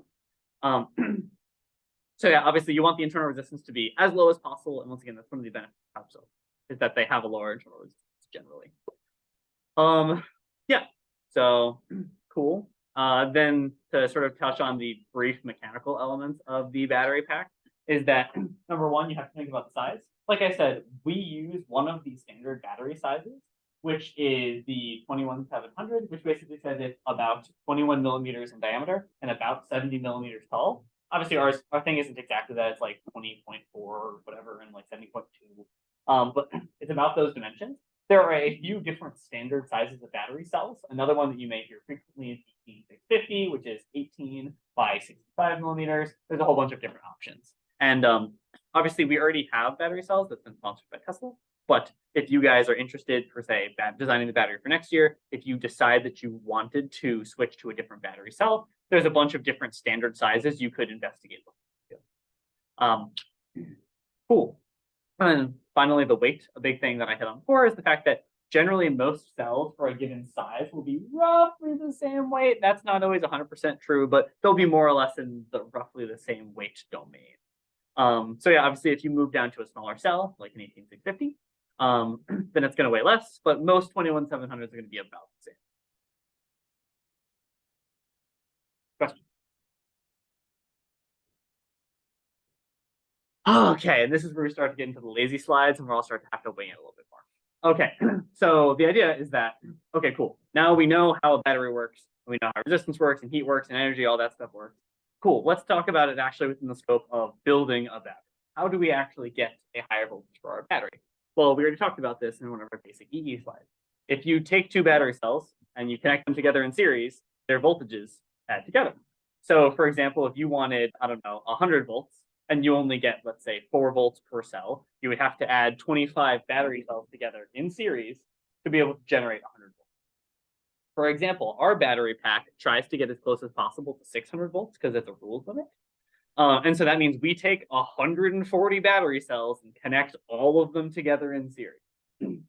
So yeah, obviously you want the internal resistance to be as low as possible. And once again, that's one of the benefits of power cells, is that they have a lower internal resistance generally. Yeah, so cool. Then to sort of touch on the brief mechanical elements of the battery pack is that, number one, you have to think about the size. Like I said, we use one of the standard battery sizes, which is the 21700, which basically says it's about 21 millimeters in diameter and about 70 millimeters tall. Obviously, our thing isn't exactly that. It's like 20.4 or whatever and like 70.2. But it's about those dimensions. There are a few different standard sizes of battery cells. Another one that you may hear frequently is 18650, which is 18 by 65 millimeters. There's a whole bunch of different options. And obviously, we already have battery cells that's been sponsored by Tesla. But if you guys are interested for, say, designing the battery for next year, if you decide that you wanted to switch to a different battery cell, there's a bunch of different standard sizes you could investigate. Cool. And finally, the weight, a big thing that I hit on before, is the fact that generally most cells for a given size will be roughly the same weight. That's not always 100% true, but they'll be more or less in the roughly the same weight domain. So yeah, obviously, if you move down to a smaller cell, like an 18650, then it's going to weigh less, but most 21700s are going to be about the same. Questions? Okay, and this is where we start to get into the lazy slides, and we'll all start to have to weigh in a little bit more. Okay, so the idea is that, okay, cool. Now we know how a battery works, and we know how resistance works, and heat works, and energy, all that stuff works. Cool, let's talk about it actually within the scope of building a battery. How do we actually get a higher voltage for our battery? Well, we already talked about this in one of our basic EE slides. If you take two battery cells and you connect them together in series, their voltages add together. So for example, if you wanted, I don't know, 100 volts, and you only get, let's say, 4 volts per cell, you would have to add 25 battery cells together in series to be able to generate 100 volts. For example, our battery pack tries to get as close as possible to 600 volts because it's a rules limit. And so that means we take 140 battery cells and connect all of them together in series. You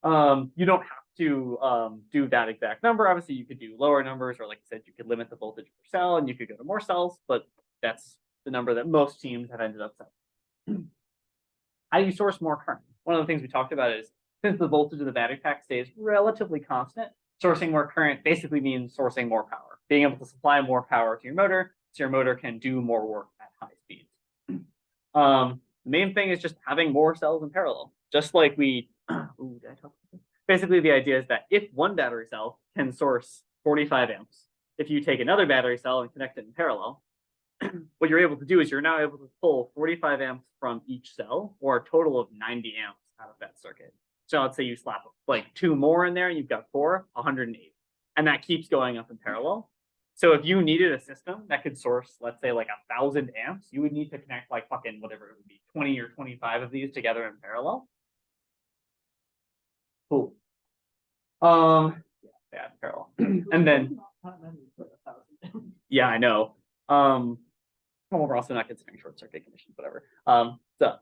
don't have to do that exact number. Obviously, you could do lower numbers, or like I said, you could limit the voltage per cell and you could go to more cells, but that's the number that most teams have ended up setting. How do you source more current? One of the things we talked about is, since the voltage of the battery pack stays relatively constant, sourcing more current basically means sourcing more power, being able to supply more power to your motor so your motor can do more work at high speeds. The main thing is just having more cells in parallel, just like we, ooh, did I talk about this? Basically, the idea is that if one battery cell can source 45 amps, if you take another battery cell and connect it in parallel, what you're able to do is you're now able to pull 45 amps from each cell, or a total of 90 amps out of that circuit. So let's say you slap like 2 more in there and you've got 180. And that keeps going up in parallel. So if you needed a system that could source, let's say like 1,000 amps, you would need to connect like fucking whatever it would be, 20 or 25 of these together in parallel. Cool. Yeah, parallel. And then, yeah, I know. Well, we're also not considering short circuit conditions, whatever. So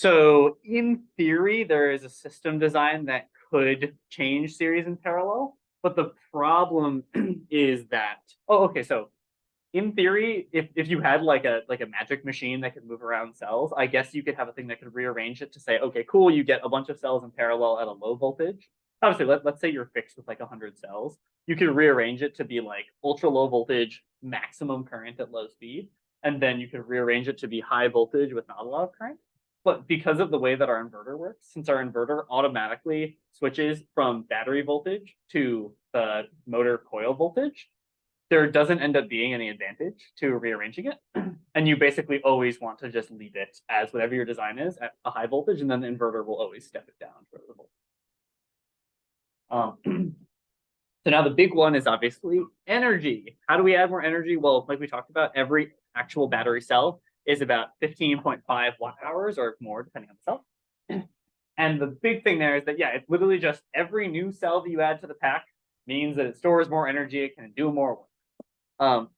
So in theory, there is a system design that could change series in parallel, but the problem is that, oh, okay, so in theory, if you had like a magic machine that could move around cells, I guess you could have a thing that could rearrange it to say, okay, cool, you get a bunch of cells in parallel at a low voltage. Obviously, let's say you're fixed with like 100 cells. You can rearrange it to be like ultra low voltage, maximum current at low speed. And then you could rearrange it to be high voltage with not a lot of current. But because of the way that our inverter works, since our inverter automatically switches from battery voltage to the motor coil voltage, there doesn't end up being any advantage to rearranging it. And you basically always want to just leave it as whatever your design is at a high voltage, and then the inverter will always step it down for the voltage. So now the big one is obviously energy. How do we add more energy? Well, like we talked about, every actual battery cell is about 15.5 watt hours or more, depending on the cell. And the big thing there is that, yeah, it's literally just every new cell that you add to the pack means that it stores more energy, it can do more work.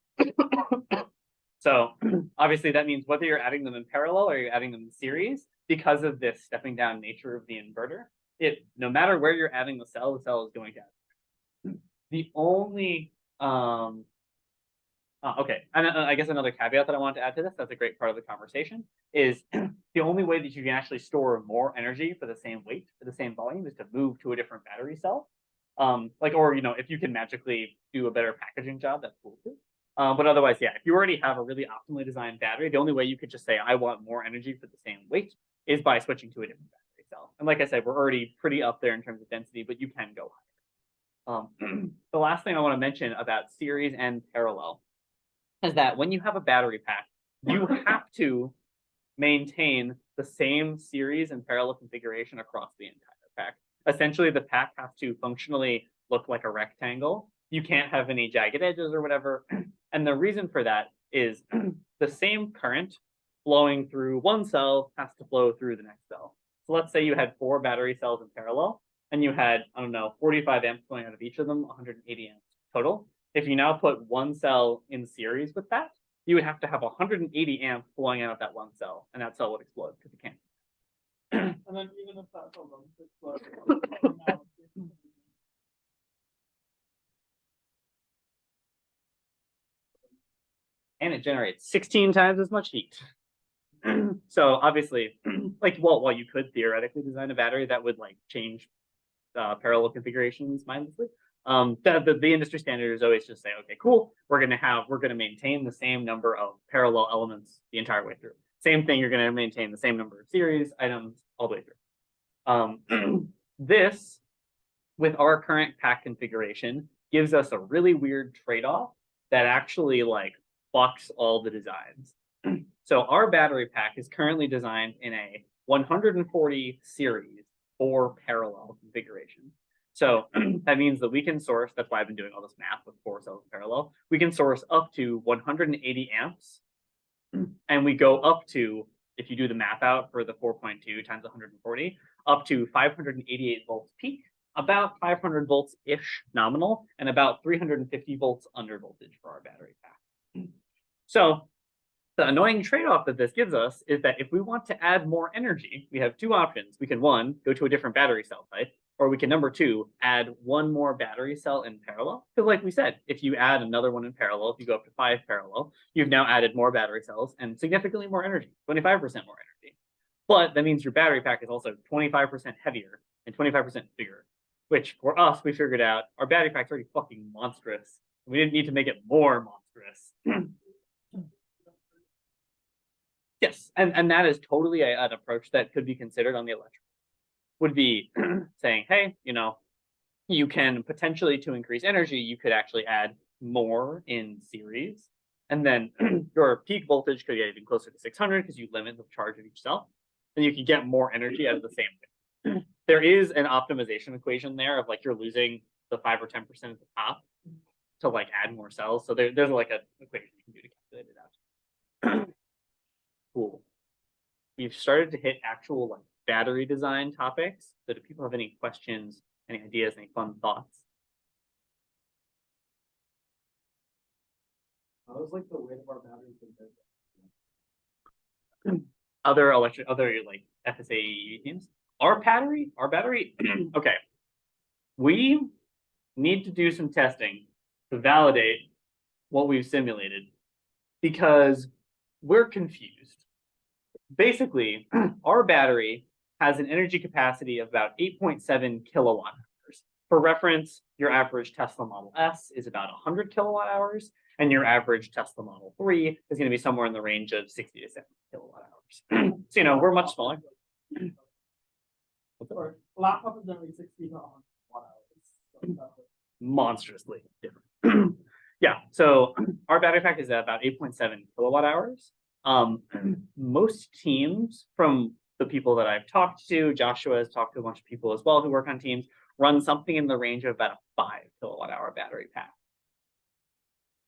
So obviously that means whether you're adding them in parallel or you're adding them in series, because of this stepping down nature of the inverter, no matter where you're adding the cell is going to add. The only, okay, and I guess another caveat that I want to add to this, that's a great part of the conversation, is the only way that you can actually store more energy for the same weight, for the same volume, is to move to a different battery cell. Or, if you can magically do a better packaging job, that's cool too. But otherwise, yeah, if you already have a really optimally designed battery, the only way you could just say, I want more energy for the same weight, is by switching to a different battery cell. And like I said, we're already pretty up there in terms of density, but you can go higher. The last thing I want to mention about series and parallel is that when you have a battery pack, you have to maintain the same series and parallel configuration across the entire pack. Essentially, the pack has to functionally look like a rectangle. You can't have any jagged edges or whatever. And the reason for that is the same current flowing through one cell has to flow through the next cell. So let's say you had 4 battery cells in parallel, and you had, 45 amps flowing out of each of them, 180 amps total. If you now put one cell in series with that, you would have to have 180 amps flowing out of that one cell, and that cell would explode because it can't. And then even if that cell doesn't explode, and it generates 16 times as much heat. So obviously, well, you could theoretically design a battery that would change parallel configurations mindlessly. The industry standard is always just say, okay, cool, we're gonna maintain the same number of parallel elements the entire way through. Same thing, you're gonna maintain the same number of series items all the way through. This, with our current pack configuration, gives us a really weird trade-off that actually fucks all the designs. So our battery pack is currently designed in a 140 series or parallel configuration. So that means that we can source, that's why I've been doing all this math with 4 cells in parallel. We can source up to 180 amps. And we go up to, if you do the math out for the 4.2 times 140, up to 588 volts peak, about 500 volts-ish nominal, and about 350 volts under voltage for our battery pack. So the annoying trade-off that this gives us is that if we want to add more energy, we have 2 options. We can, 1, go to a different battery cell type, or we can, number 2, add 1 more battery cell in parallel. Because like we said, if you add another one in parallel, if you go up to 5 parallel, you've now added more battery cells and significantly more energy, 25% more energy. But that means your battery pack is also 25% heavier and 25% bigger, which for us, we figured out our battery pack's already fucking monstrous. We didn't need to make it more monstrous. Yes, and that is totally an approach that could be considered on the electric. Would be saying, hey, you know, you can potentially, to increase energy, you could actually add more in series. And then your peak voltage could get even closer to 600 because you limit the charge of each cell. And you can get more energy out of the same thing. There is an optimization equation there of like you're losing the 5 or 10% at the top to like add more cells. So there's like an equation you can do to calculate it out. Cool. We've started to hit actual like battery design topics. So do people have any questions, any ideas, any fun thoughts? How's like the weight of our battery compared to? Other like FSA teams? Our battery, okay. We need to do some testing to validate what we've simulated because we're confused. Basically, our battery has an energy capacity of about 8.7 kilowatt hours. For reference, your average Tesla Model S is about 100 kilowatt hours, and your average Tesla Model 3 is going to be somewhere in the range of 60 to 70 kilowatt hours. So, you know, we're much smaller. Or laptop is only 60 to 100 watt hours. So Monstrously different. Yeah, so our battery pack is at about 8.7 kilowatt hours. Most teams, from the people that I've talked to, Joshua has talked to a bunch of people as well who work on teams, run something in the range of about a 5 kilowatt hour battery pack.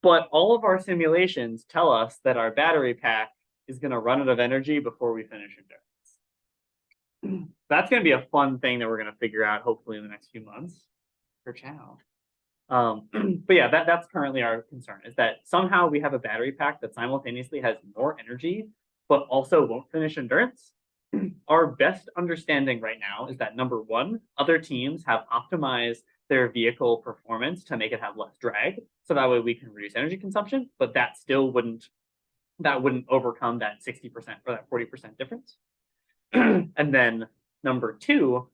But all of our simulations tell us that our battery pack is going to run out of energy before we finish endurance. That's going to be a fun thing that we're going to figure out hopefully in the next few months. For Chow. But yeah, that's currently our concern, is that somehow we have a battery pack that simultaneously has more energy, but also won't finish endurance. Our best understanding right now is that number 1, other teams have optimized their vehicle performance to make it have less drag. So that way we can reduce energy consumption, but that still wouldn't overcome that 60% or that 40% difference. And then number 2,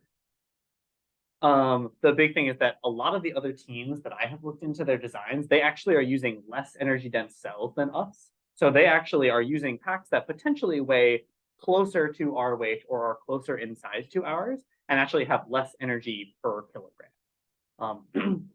the big thing is that a lot of the other teams that I have looked into their designs, they actually are using less energy dense cells than us. So they actually are using packs that potentially weigh closer to our weight or are closer in size to ours and actually have less energy per kilogram.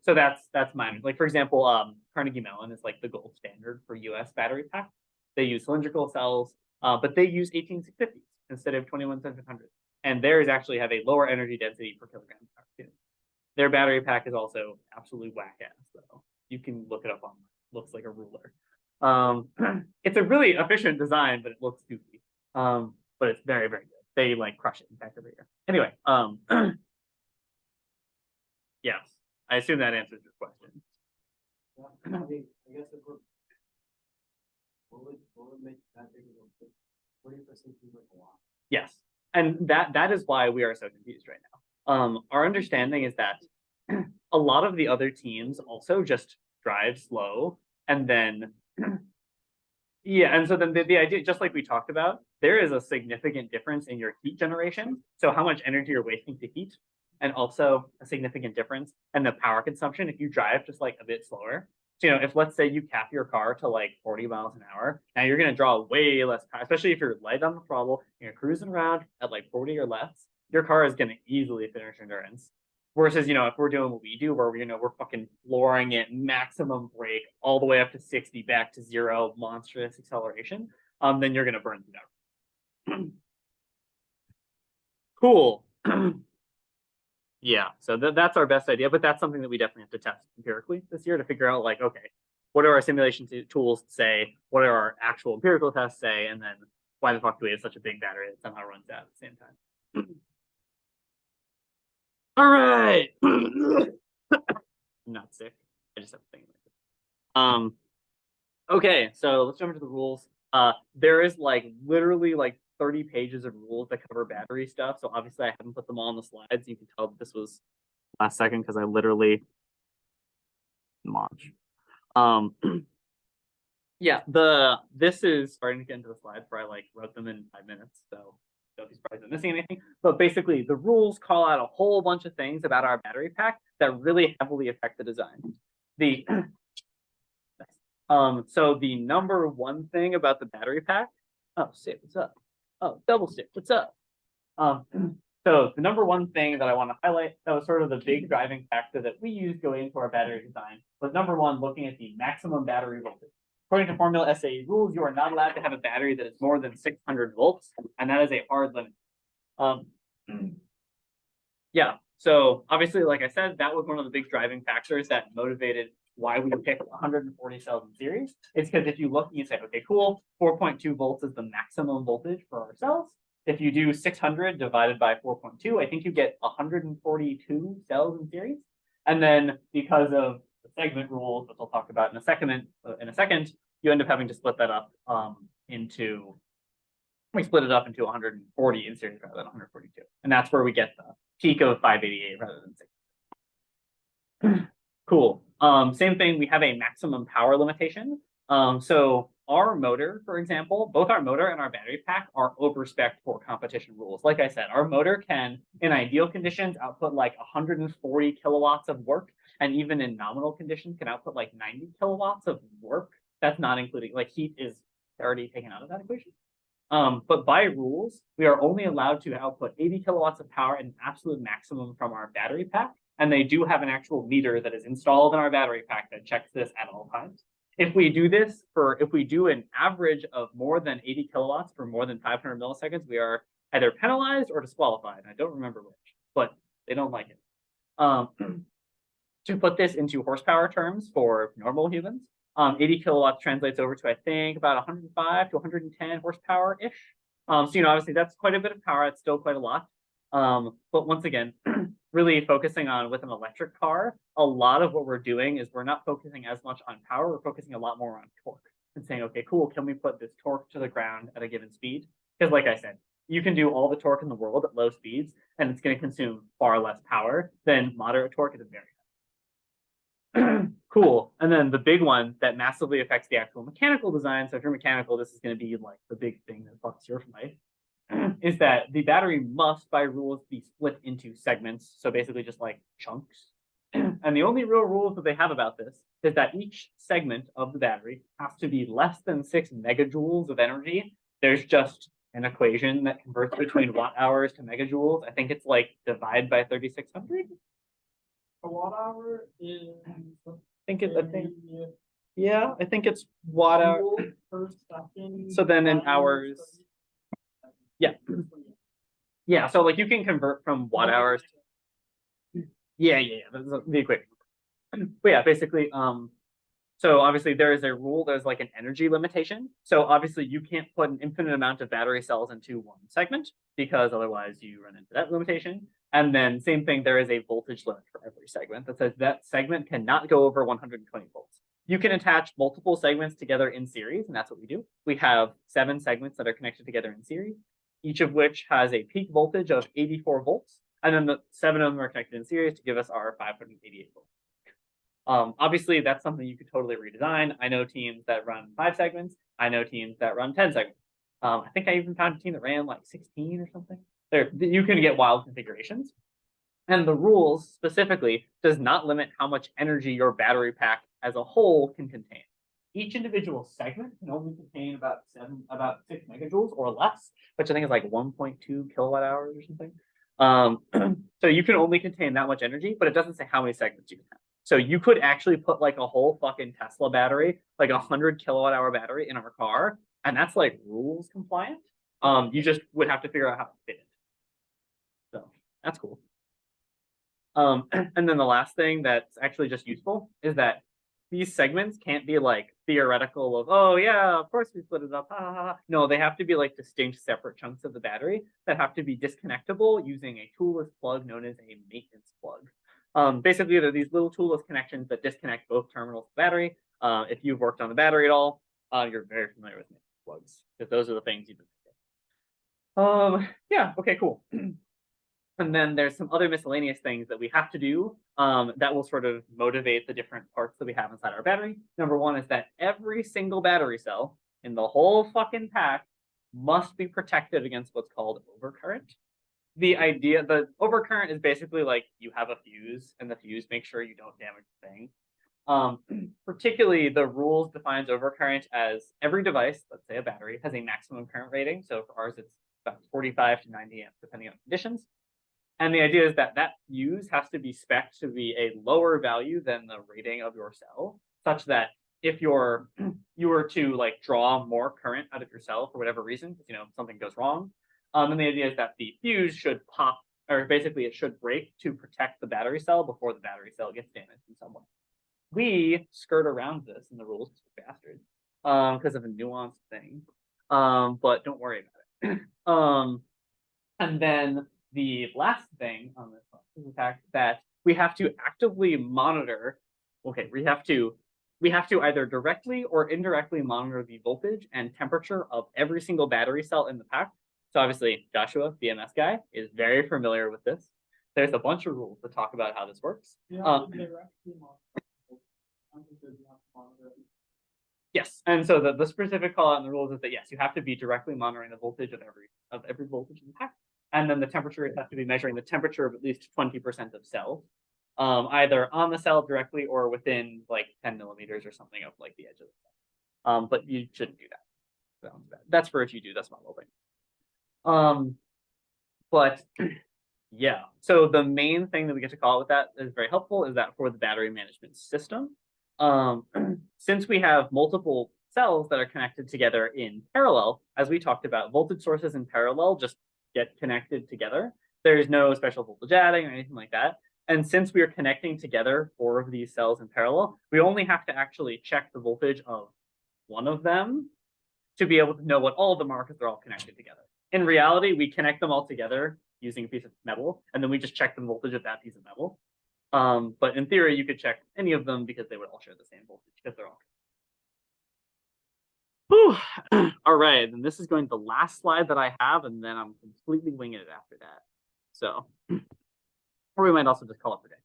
So that's mine. Like for example, Carnegie Mellon is like the gold standard for US battery pack. They use cylindrical cells, but they use 18650s instead of 21700. And theirs actually have a lower energy density per kilogram. Their battery pack is also absolute whack ass, though. You can look it up online. Looks like a ruler. It's a really efficient design, but it looks goofy. But it's very, very good. They like crush it in fact every year. Anyway, yes, I assume that answers your question. Yeah, I guess if we're, what would make that big of a 40% seems like a lot. Yes, and that is why we are so confused right now. Our understanding is that a lot of the other teams also just drive slow, and then yeah, and so then the idea, just like we talked about, there is a significant difference in your heat generation. So how much energy you're wasting to heat, and also a significant difference in the power consumption if you drive just like a bit slower. So, you know, if let's say you cap your car to like 40 miles an hour, now you're going to draw way less power, especially if you're light on the throttle, you're cruising around at like 40 or less, your car is going to easily finish endurance. Versus, you know, if we're doing what we do, where we're fucking flooring it, maximum brake, all the way up to 60, back to 0, monstrous acceleration, then you're going to burn through that. Cool. Yeah, so that's our best idea, but that's something that we definitely have to test empirically this year to figure out, like, okay, what do our simulation tools say? What do our actual empirical tests say? And then why the fuck do we have such a big battery that somehow runs out at the same time? All right. I'm not sick. I just have a thing like this. Okay, so let's jump into the rules. There is like literally like 30 pages of rules that cover battery stuff. So obviously I haven't put them all on the slides. You can tell that this was last second because I literally launched. Yeah, this is starting to get into the slides where I like wrote them in 5 minutes. So don't be surprised if I'm missing anything. But basically the rules call out a whole bunch of things about our battery pack that really heavily affect the design. The so the number one thing about the battery pack, oh, Sid, what's up? Oh, double stick, what's up? So the number one thing that I want to highlight, that was sort of the big driving factor that we used going into our battery design, was number one, looking at the maximum battery voltage. According to Formula SAE rules, you are not allowed to have a battery that is more than 600 volts, and that is a hard limit. Yeah, so obviously, like I said, that was one of the big driving factors that motivated why we picked 140 cells in series. It's because if you look and you say, okay, cool, 4.2 volts is the maximum voltage for our cells. If you do 600 divided by 4.2, I think you get 142 cells in series. And then because of the segment rules, which I'll talk about in a second, you end up having to split that up we split it up into 140 in series rather than 142. And that's where we get the peak of 588 rather than 600. Cool. Same thing, we have a maximum power limitation. So our motor, for example, both our motor and our battery pack are overspec for competition rules. Like I said, our motor can, in ideal conditions, output like 140 kilowatts of work, and even in nominal conditions can output like 90 kilowatts of work. That's not including, like, heat is already taken out of that equation. But by rules, we are only allowed to output 80 kilowatts of power at an absolute maximum from our battery pack. And they do have an actual meter that is installed in our battery pack that checks this at all times. If we do an average of more than 80 kilowatts for more than 500 milliseconds, we are either penalized or disqualified. I don't remember which, but they don't like it. To put this into horsepower terms for normal humans, 80 kilowatts translates over to, I think, about 105 to 110 horsepower-ish. So, obviously that's quite a bit of power. It's still quite a lot. But once again, really focusing on with an electric car, a lot of what we're doing is we're not focusing as much on power. We're focusing a lot more on torque and saying, okay, cool, can we put this torque to the ground at a given speed? Because like I said, you can do all the torque in the world at low speeds, and it's going to consume far less power than moderate torque at a very cool. And then the big one that massively affects the actual mechanical design. So if you're mechanical, this is going to be like the big thing that fucks your life. Is that the battery must, by rules, be split into segments. So basically just like chunks. And the only real rules that they have about this is that each segment of the battery has to be less than 6 megajoules of energy. There's just an equation that converts between watt hours to megajoules. I think it's like divide by 3600. A watt hour is I think it's watt hour per second. So then in hours, yeah. So like you can convert from watt hours. Yeah. That's the equation. But yeah, basically, so obviously there is a rule. There's like an energy limitation. So obviously you can't put an infinite amount of battery cells into one segment because otherwise you run into that limitation. And then same thing, there is a voltage limit for every segment that says that segment cannot go over 120 volts. You can attach multiple segments together in series, and that's what we do. We have 7 segments that are connected together in series, each of which has a peak voltage of 84 volts. And then the 7 of them are connected in series to give us our 588 volts. Obviously, that's something you could totally redesign. I know teams that run 5 segments. I know teams that run 10 segments. I think I even found a team that ran like 16 or something. You can get wild configurations. And the rules specifically does not limit how much energy your battery pack as a whole can contain. Each individual segment can only contain about 6 megajoules or less, which I think is like 1.2 kilowatt hours or something. So you can only contain that much energy, but it doesn't say how many segments you can have. So you could actually put like a whole fucking Tesla battery, like 100 kilowatt hour battery in our car, and that's like rules compliant. You just would have to figure out how to fit it. So that's cool. And then the last thing that's actually just useful is that these segments can't be like theoretical of, oh yeah, of course we split it up. Ha, ha, ha. No, they have to be like distinct separate chunks of the battery that have to be disconnectable using a toolless plug known as a maintenance plug. Basically, they're these little toolless connections that disconnect both terminals of the battery. If you've worked on the battery at all, you're very familiar with maintenance plugs because those are the things you've been. Yeah. Okay. Cool. And then there's some other miscellaneous things that we have to do that will sort of motivate the different parts that we have inside our battery. Number one is that every single battery cell in the whole fucking pack must be protected against what's called overcurrent. The overcurrent is basically like you have a fuse and the fuse makes sure you don't damage the thing. Particularly the rules defines overcurrent as every device, let's say a battery, has a maximum current rating. So for ours, it's about 45 to 90 amps, depending on conditions. And the idea is that that fuse has to be spec'd to be a lower value than the rating of your cell, such that if you were to like draw more current out of your cell for whatever reason, because something goes wrong, then the idea is that the fuse should pop, or basically it should break to protect the battery cell before the battery cell gets damaged in some way. We skirt around this in the rules because we're bastards, because of a nuanced thing. But don't worry about it. And then the last thing on this is the fact that we have to actively monitor. Okay, we have to either directly or indirectly monitor the voltage and temperature of every single battery cell in the pack. So obviously, Joshua, BMS guy, is very familiar with this. There's a bunch of rules that talk about how this works. Yes, and so the specific call out in the rules is that yes, you have to be directly monitoring the voltage of every voltage in the pack. And then the temperature, you have to be measuring the temperature of at least 20% of cells, either on the cell directly or within like 10 millimeters or something of like the edge of the cell. But you shouldn't do that. That's for if you do, that's not thing. But yeah, so the main thing that we get to call with that is very helpful is that for the battery management system, since we have multiple cells that are connected together in parallel, as we talked about, voltage sources in parallel just get connected together. There's no special voltage adding or anything like that. And since we are connecting together 4 of these cells in parallel, we only have to actually check the voltage of one of them to be able to know what all of them are because they're all connected together. In reality, we connect them all together using a piece of metal, and then we just check the voltage of that piece of metal. But in theory, you could check any of them because they would all share the same voltage because they're all. Whew. All right, and this is going to the last slide that I have, and then I'm completely winging it after that. So, or we might also just call it for day.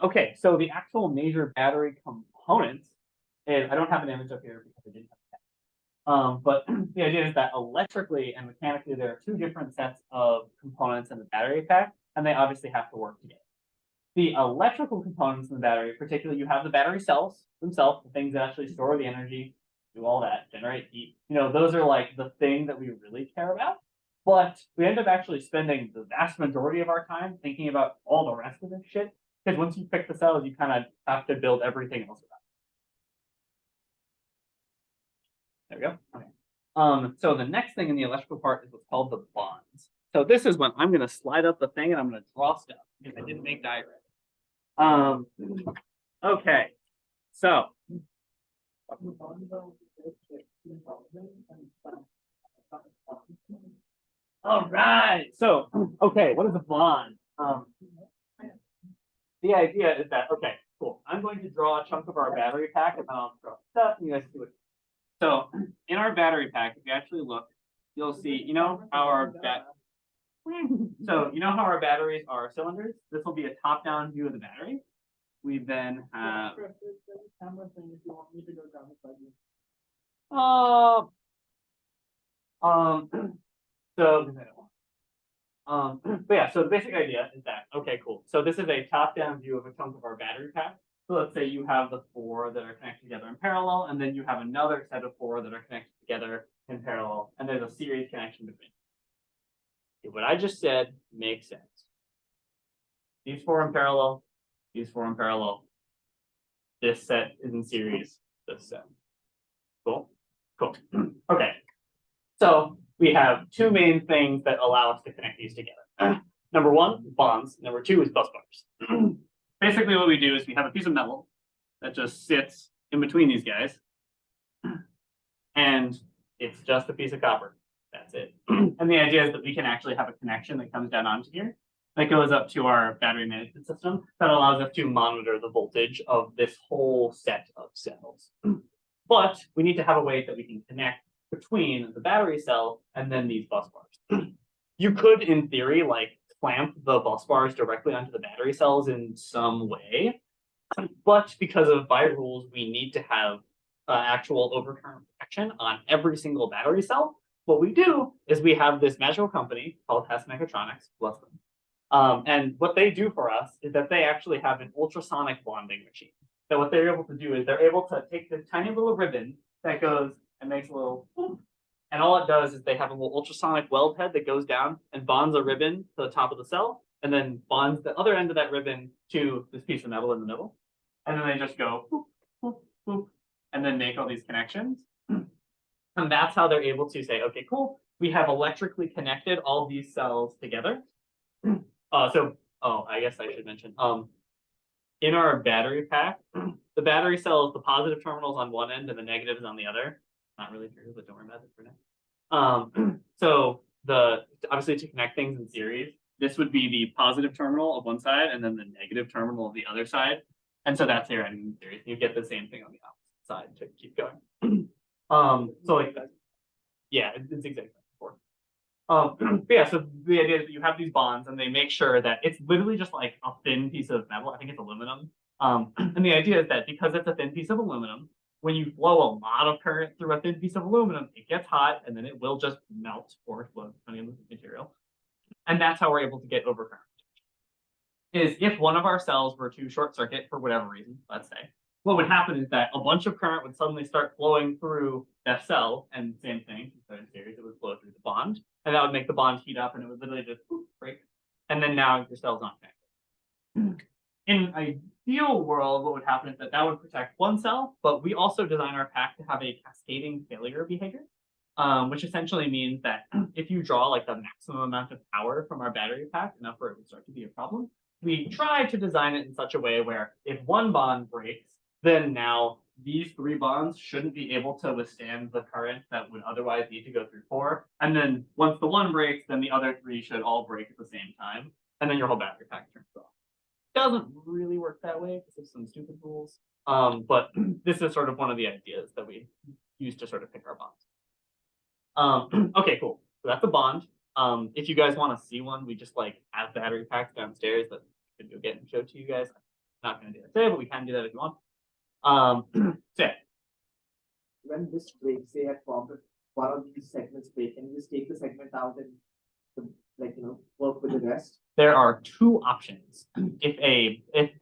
Okay, so the actual major battery components is, I don't have an image up here because I didn't have that. But the idea is that electrically and mechanically, there are 2 different sets of components in the battery pack, and they obviously have to work together. The electrical components in the battery, particularly you have the battery cells themselves, the things that actually store the energy, do all that, generate heat. Those are like the thing that we really care about. But we end up actually spending the vast majority of our time thinking about all the rest of this shit. Because once you pick the cells, you kind of have to build everything else around. There we go. Okay. So the next thing in the electrical part is what's called the bonds. So this is when I'm going to slide up the thing and I'm going to draw stuff because I didn't make diagrams. Okay. So. All right. So, okay, what is a bond? The idea is that, okay, cool. I'm going to draw a chunk of our battery pack and then I'll draw stuff and you guys see what. So, in our battery pack, if you actually look, you'll see, how our how our batteries are cylinders? This will be a top-down view of the battery. We then have. But yeah, so the basic idea is that, okay, cool. So this is a top-down view of a chunk of our battery pack. So let's say you have the 4 that are connected together in parallel, and then you have another set of 4 that are connected together in parallel, and there's a series connection between. Okay, what I just said makes sense. These 4 in parallel, these 4 in parallel. This set is in series, this set. Cool? Cool. Okay. So we have 2 main things that allow us to connect these together. number one, bonds. Number two is bus bars. Basically what we do is we have a piece of metal that just sits in between these guys. And it's just a piece of copper. That's it. And the idea is that we can actually have a connection that comes down onto here that goes up to our battery management system that allows us to monitor the voltage of this whole set of cells. But we need to have a way that we can connect between the battery cell and then these bus bars. You could, in theory, like clamp the bus bars directly onto the battery cells in some way. But because of by rules, we need to have actual overcurrent protection on every single battery cell. What we do is we have this magical company called Hess Mechatronics, bless them. And what they do for us is that they actually have an ultrasonic bonding machine. So what they're able to do is they're able to take this tiny little ribbon that goes and makes a little, and all it does is they have a little ultrasonic weld head that goes down and bonds a ribbon to the top of the cell, and then bonds the other end of that ribbon to this piece of metal in the middle. And then they just go boop, boop, boop, and then make all these connections. And that's how they're able to say, okay, cool, we have electrically connected all these cells together. I guess I should mention, in our battery pack, the battery cells, the positive terminals on one end and the negatives on the other. Not really true, but don't worry about it for now. So obviously to connect things in series, this would be the positive terminal of one side and then the negative terminal of the other side. And so that's here in series. You get the same thing on the opposite side to keep going. So like that. Yeah, it's exactly before. But yeah, so the idea is that you have these bonds and they make sure that it's literally just like a thin piece of metal. I think it's aluminum. And the idea is that because it's a thin piece of aluminum, when you flow a lot of current through a thin piece of aluminum, it gets hot and then it will just melt or explode depending on the material. And that's how we're able to get overcurrent. Is if one of our cells were to short circuit for whatever reason, let's say, what would happen is that a bunch of current would suddenly start flowing through that cell, and same thing, in series, it would flow through the bond, and that would make the bond heat up, and it would literally just break, and then now your cell's not connected. In an ideal world, what would happen is that would protect one cell, but we also design our pack to have a cascading failure behavior, which essentially means that if you draw like the maximum amount of power from our battery pack, enough for it would start to be a problem, we try to design it in such a way where if one bond breaks, then now these three bonds shouldn't be able to withstand the current that would otherwise need to go through four. And then once the one breaks, then the other three should all break at the same time. And then your whole battery pack turns off. Doesn't really work that way because of some stupid rules. But this is sort of one of the ideas that we use to sort of pick our bonds. Okay, cool. So that's a bond. If you guys want to see one, we just like have battery packs downstairs that we can go get and show to you guys. I'm not going to do that today, but we can do that if you want. So When this breaks, say at form, one of these segments break, and you just take the segment out and work with the rest. There are two options. If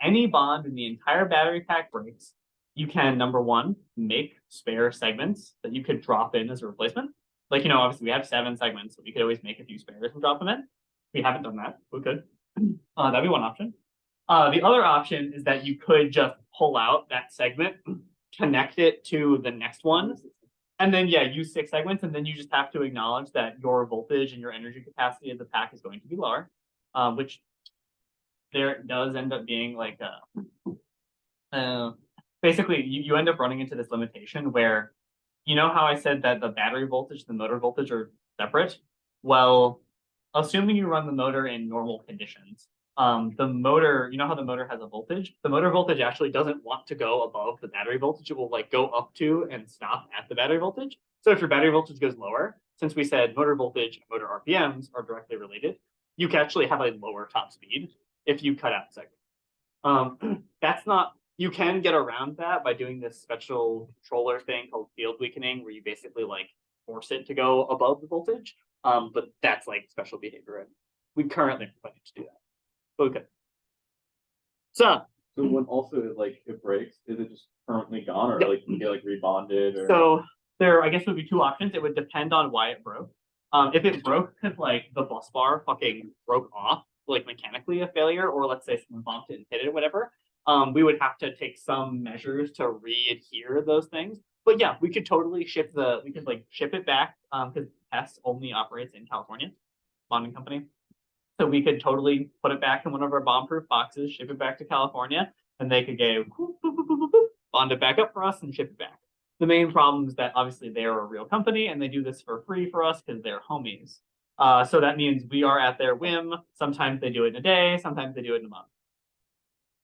any bond in the entire battery pack breaks, you can, number one, make spare segments that you could drop in as a replacement. Like, obviously we have 7 segments, so we could always make a few spares and drop them in. We haven't done that. We could. That'd be one option. The other option is that you could just pull out that segment, connect it to the next one, and then, use 6 segments, and then you just have to acknowledge that your voltage and your energy capacity of the pack is going to be lower, which there does end up being like basically you end up running into this limitation where, how I said that the battery voltage, the motor voltage are separate? Well, assuming you run the motor in normal conditions, the motor, how the motor has a voltage? The motor voltage actually doesn't want to go above the battery voltage. It will like go up to and stop at the battery voltage. So if your battery voltage goes lower, since we said motor voltage and motor RPMs are directly related, you can actually have a lower top speed if you cut out segments. That's not, you can get around that by doing this special controller thing called field weakening, where you basically like force it to go above the voltage. But that's like special behavior, and we currently are planning to do that. Okay. So when also like it breaks, is it just permanently gone, or like can you get like rebonded? Or... So there, I guess, would be 2 options. It would depend on why it broke. If it broke because like the bus bar fucking broke off, like mechanically a failure, or let's say someone bumped it and hit it or whatever, we would have to take some measures to re-adhere those things. But yeah, we could totally ship it back because Hess only operates in California, bonding company. So we could totally put it back in one of our bomb-proof boxes, ship it back to California, and they could go whoop, whoop, whoop, whoop, whoop, bond it back up for us and ship it back. The main problem is that obviously they're a real company and they do this for free for us because they're homies. So that means we are at their whim. Sometimes they do it in a day, sometimes they do it in a month.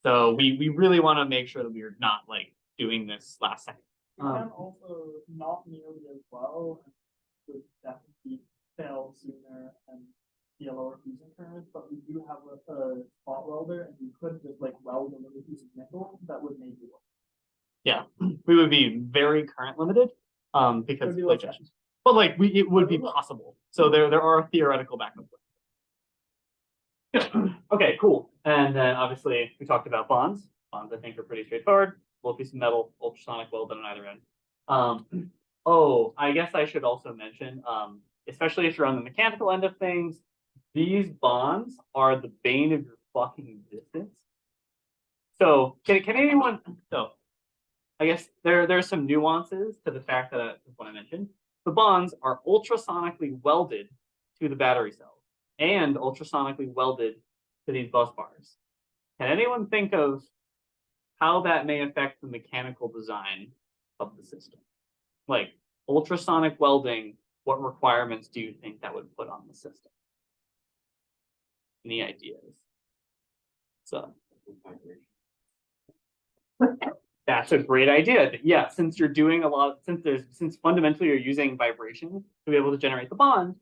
So we really want to make sure that we're not like doing this last second. And also not nearly as well, would definitely fail sooner and be a lower fusion current, but we do have a spot welder and we could just like weld a little piece of nickel that would make it work. Yeah, we would be very current limited, because Would be like, like- but like it would be possible. So there are theoretical backup plans. Okay, cool. And then obviously we talked about bonds. Bonds I think are pretty straightforward. Little piece of metal, ultrasonic weld on either end. Oh, I guess I should also mention, especially if you're on the mechanical end of things, these bonds are the bane of your fucking existence. So can anyone? So I guess there's some nuances to the fact that what I mentioned. The bonds are ultrasonically welded to the battery cell and ultrasonically welded to these bus bars. Can anyone think of how that may affect the mechanical design of the system? Like ultrasonic welding, what requirements do you think that would put on the system? Any ideas? So that's a great idea. Yeah, since you're doing a lot, since fundamentally you're using vibration to be able to generate the bond,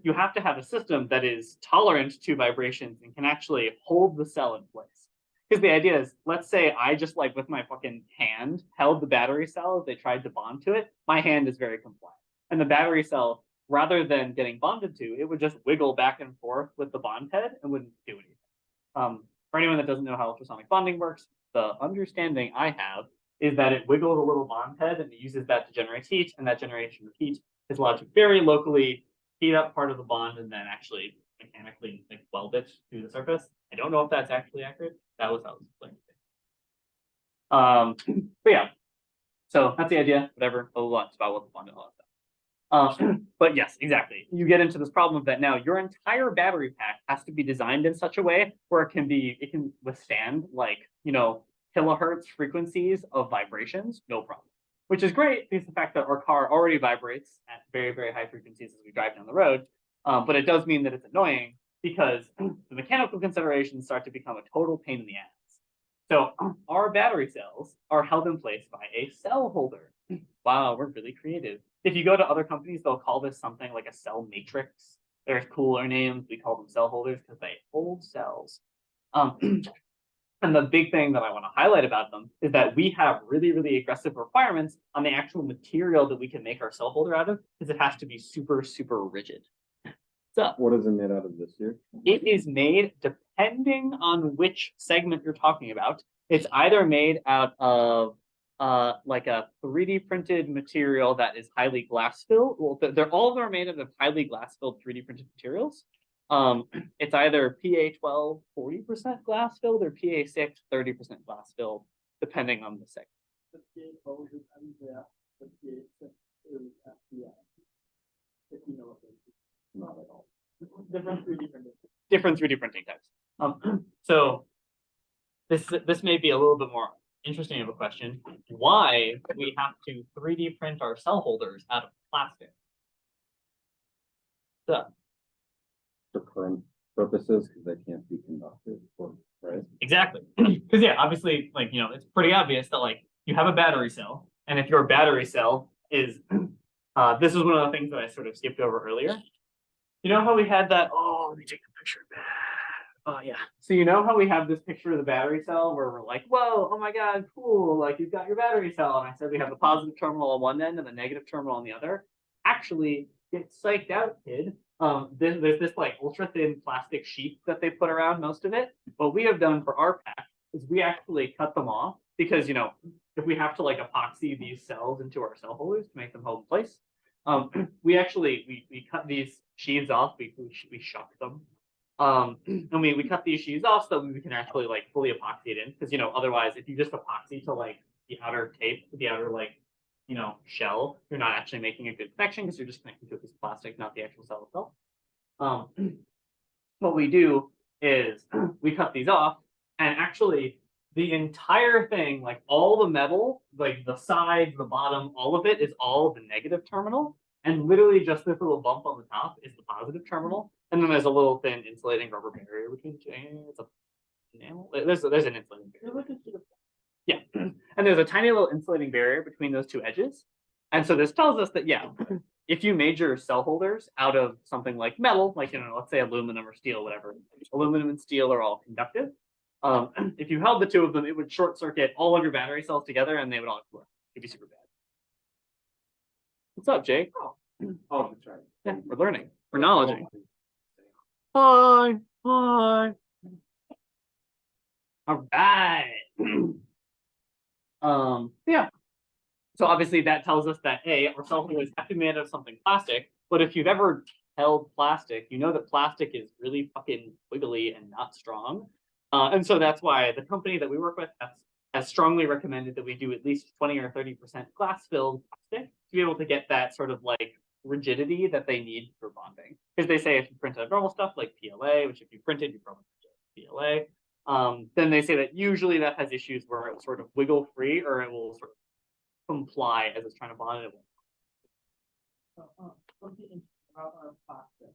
you have to have a system that is tolerant to vibrations and can actually hold the cell in place. Because the idea is, let's say I just like with my fucking hand held the battery cell as they tried to bond to it. My hand is very compliant. And the battery cell, rather than getting bonded to, it would just wiggle back and forth with the bond head and wouldn't do anything. For anyone that doesn't know how ultrasonic bonding works, the understanding I have is that it wiggles a little bond head and it uses that to generate heat, and that generation of heat is allowed to very locally heat up part of the bond and then actually mechanically like weld it to the surface. I don't know if that's actually accurate. That was how it was explained. But yeah, so that's the idea. Whatever, a lot about what the bond and all that stuff. But yes, exactly. You get into this problem that now your entire battery pack has to be designed in such a way where it can withstand like, kilohertz frequencies of vibrations, no problem. Which is great because the fact that our car already vibrates at very, very high frequencies as we drive down the road. But it does mean that it's annoying because the mechanical considerations start to become a total pain in the ass. So our battery cells are held in place by a cell holder. Wow, we're really creative. If you go to other companies, they'll call this something like a cell matrix. There's cooler names. We call them cell holders because they hold cells. And the big thing that I want to highlight about them is that we have really, really aggressive requirements on the actual material that we can make our cell holder out of, because it has to be super, super rigid. So What is it made out of this year? it is made, depending on which segment you're talking about, it's either made out of like a 3D printed material that is highly glass filled. Well, all of them are made out of highly glass filled 3D printed materials. It's either Pt.1 40% glass filled or Pa6 30% glass filled, depending on the segment. The Pt.1 is MJF, the Pt.6 is FDF. If you know what it is. Not at all. Different 3D printing. Different 3D printing types. So this may be a little bit more interesting of a question. Why we have to 3D print our cell holders out of plastic? So For current purposes, because they can't be conducted, right? exactly. Because yeah, obviously, like, it's pretty obvious that like you have a battery cell, and if your battery cell is this is one of the things that I sort of skipped over earlier. You know how we had that, let me take a picture. Oh yeah. So you know how we have this picture of the battery cell where we're like, whoa, oh my god, cool, like you've got your battery cell. And I said we have the positive terminal on one end and the negative terminal on the other. Actually, get psyched out, kid. There's this like ultra thin plastic sheet that they put around most of it. What we have done for our pack is we actually cut them off because if we have to like epoxy these cells into our cell holders to make them hold in place, we actually we cut these sheaths off. We shock them, and we cut these sheaths off so that we can actually like fully epoxy it in. Because otherwise, if you just epoxy to like the outer tape, the outer like shell, you're not actually making a good connection because you're just connecting to a piece of plastic, not the actual cell itself. what we do is we cut these off, and actually the entire thing, like all the metal, like the sides, the bottom, all of it is all the negative terminal. And literally just this little bump on the top is the positive terminal. And then there's a little thin insulating rubber barrier between the two. It's a enamel. There's an insulating barrier. Yeah. And there's a tiny little insulating barrier between those two edges. And so this tells us that, yeah, if you made your cell holders out of something like metal, like, let's say aluminum or steel, whatever, aluminum and steel are all conductive. If you held the two of them, it would short circuit all of your battery cells together and they would all explode. It'd be super bad. What's up, Jake? Oh, that's right. Yeah, we're learning. We're knowledging. Hi. Hi. All right. Yeah. So obviously that tells us that our cell holders have to be made out of something plastic. But if you've ever held plastic, you know that plastic is really fucking wiggly and not strong. And so that's why the company that we work with has strongly recommended that we do at least 20 or 30% glass-filled plastic to be able to get that sort of like rigidity that they need for bonding. Because they say if you print out normal stuff like PLA, which if you printed, you probably print PLA, then they say that usually that has issues where it will sort of wiggle free or it will sort of comply as it's trying to bond it. Something interesting about our plastic.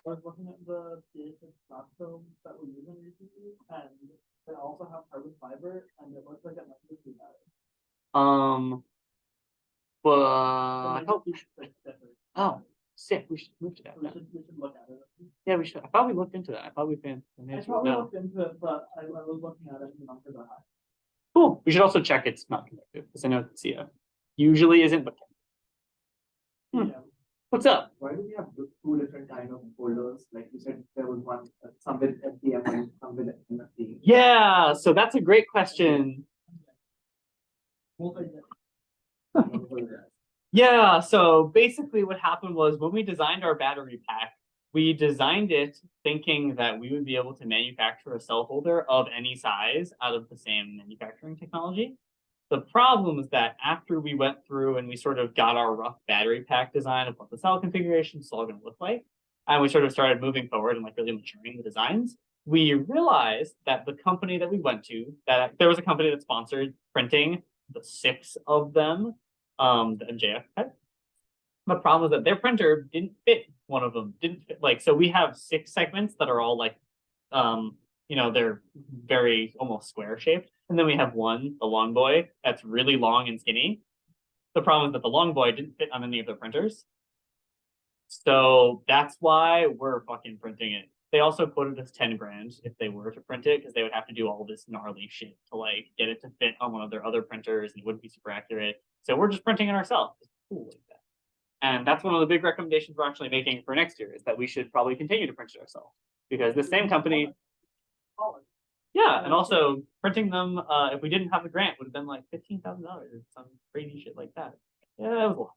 I was looking at the basic flat films that we're using recently, and they also have carbon fiber, and it looks like it might be better. Oh, sick. We should move to that. We should look at it. Yeah, we should. I thought we looked into that. I thought we found the I answer. probably No. looked into it, but I was looking at it and the numbers are high. Cool. We should also check it's not conductive because I know CF usually isn't, but Yeah. what's up? Why do we have two different kind of folders? Like you said, there was one, some with FDM and some with NFT. Yeah, so that's a great question. Yeah, so basically what happened was when we designed our battery pack, we designed it thinking that we would be able to manufacture a cell holder of any size out of the same manufacturing technology. The problem is that after we went through and we sort of got our rough battery pack design of what the cell configuration is all going to look like, and we sort of started moving forward and like really maturing the designs, we realized that the company that we went to, that there was a company that sponsored printing the 6 of them, the MJF type. The problem was that their printer didn't fit one of them, didn't fit, like, so we have 6 segments that are all like, they're very almost square shaped. And then we have one, the long boy, that's really long and skinny. The problem is that the long boy didn't fit on any of their printers. So that's why we're fucking printing it. They also quoted us 10 grand if they were to print it, because they would have to do all this gnarly shit to like get it to fit on one of their other printers, and it wouldn't be super accurate. So we're just printing it ourselves. It's cool like that. And that's one of the big recommendations we're actually making for next year, is that we should probably continue to print it ourselves. Because the same company, yeah, and also printing them, if we didn't have the grant, would have been like $15,000 or some crazy shit like that. Yeah, that was a lot.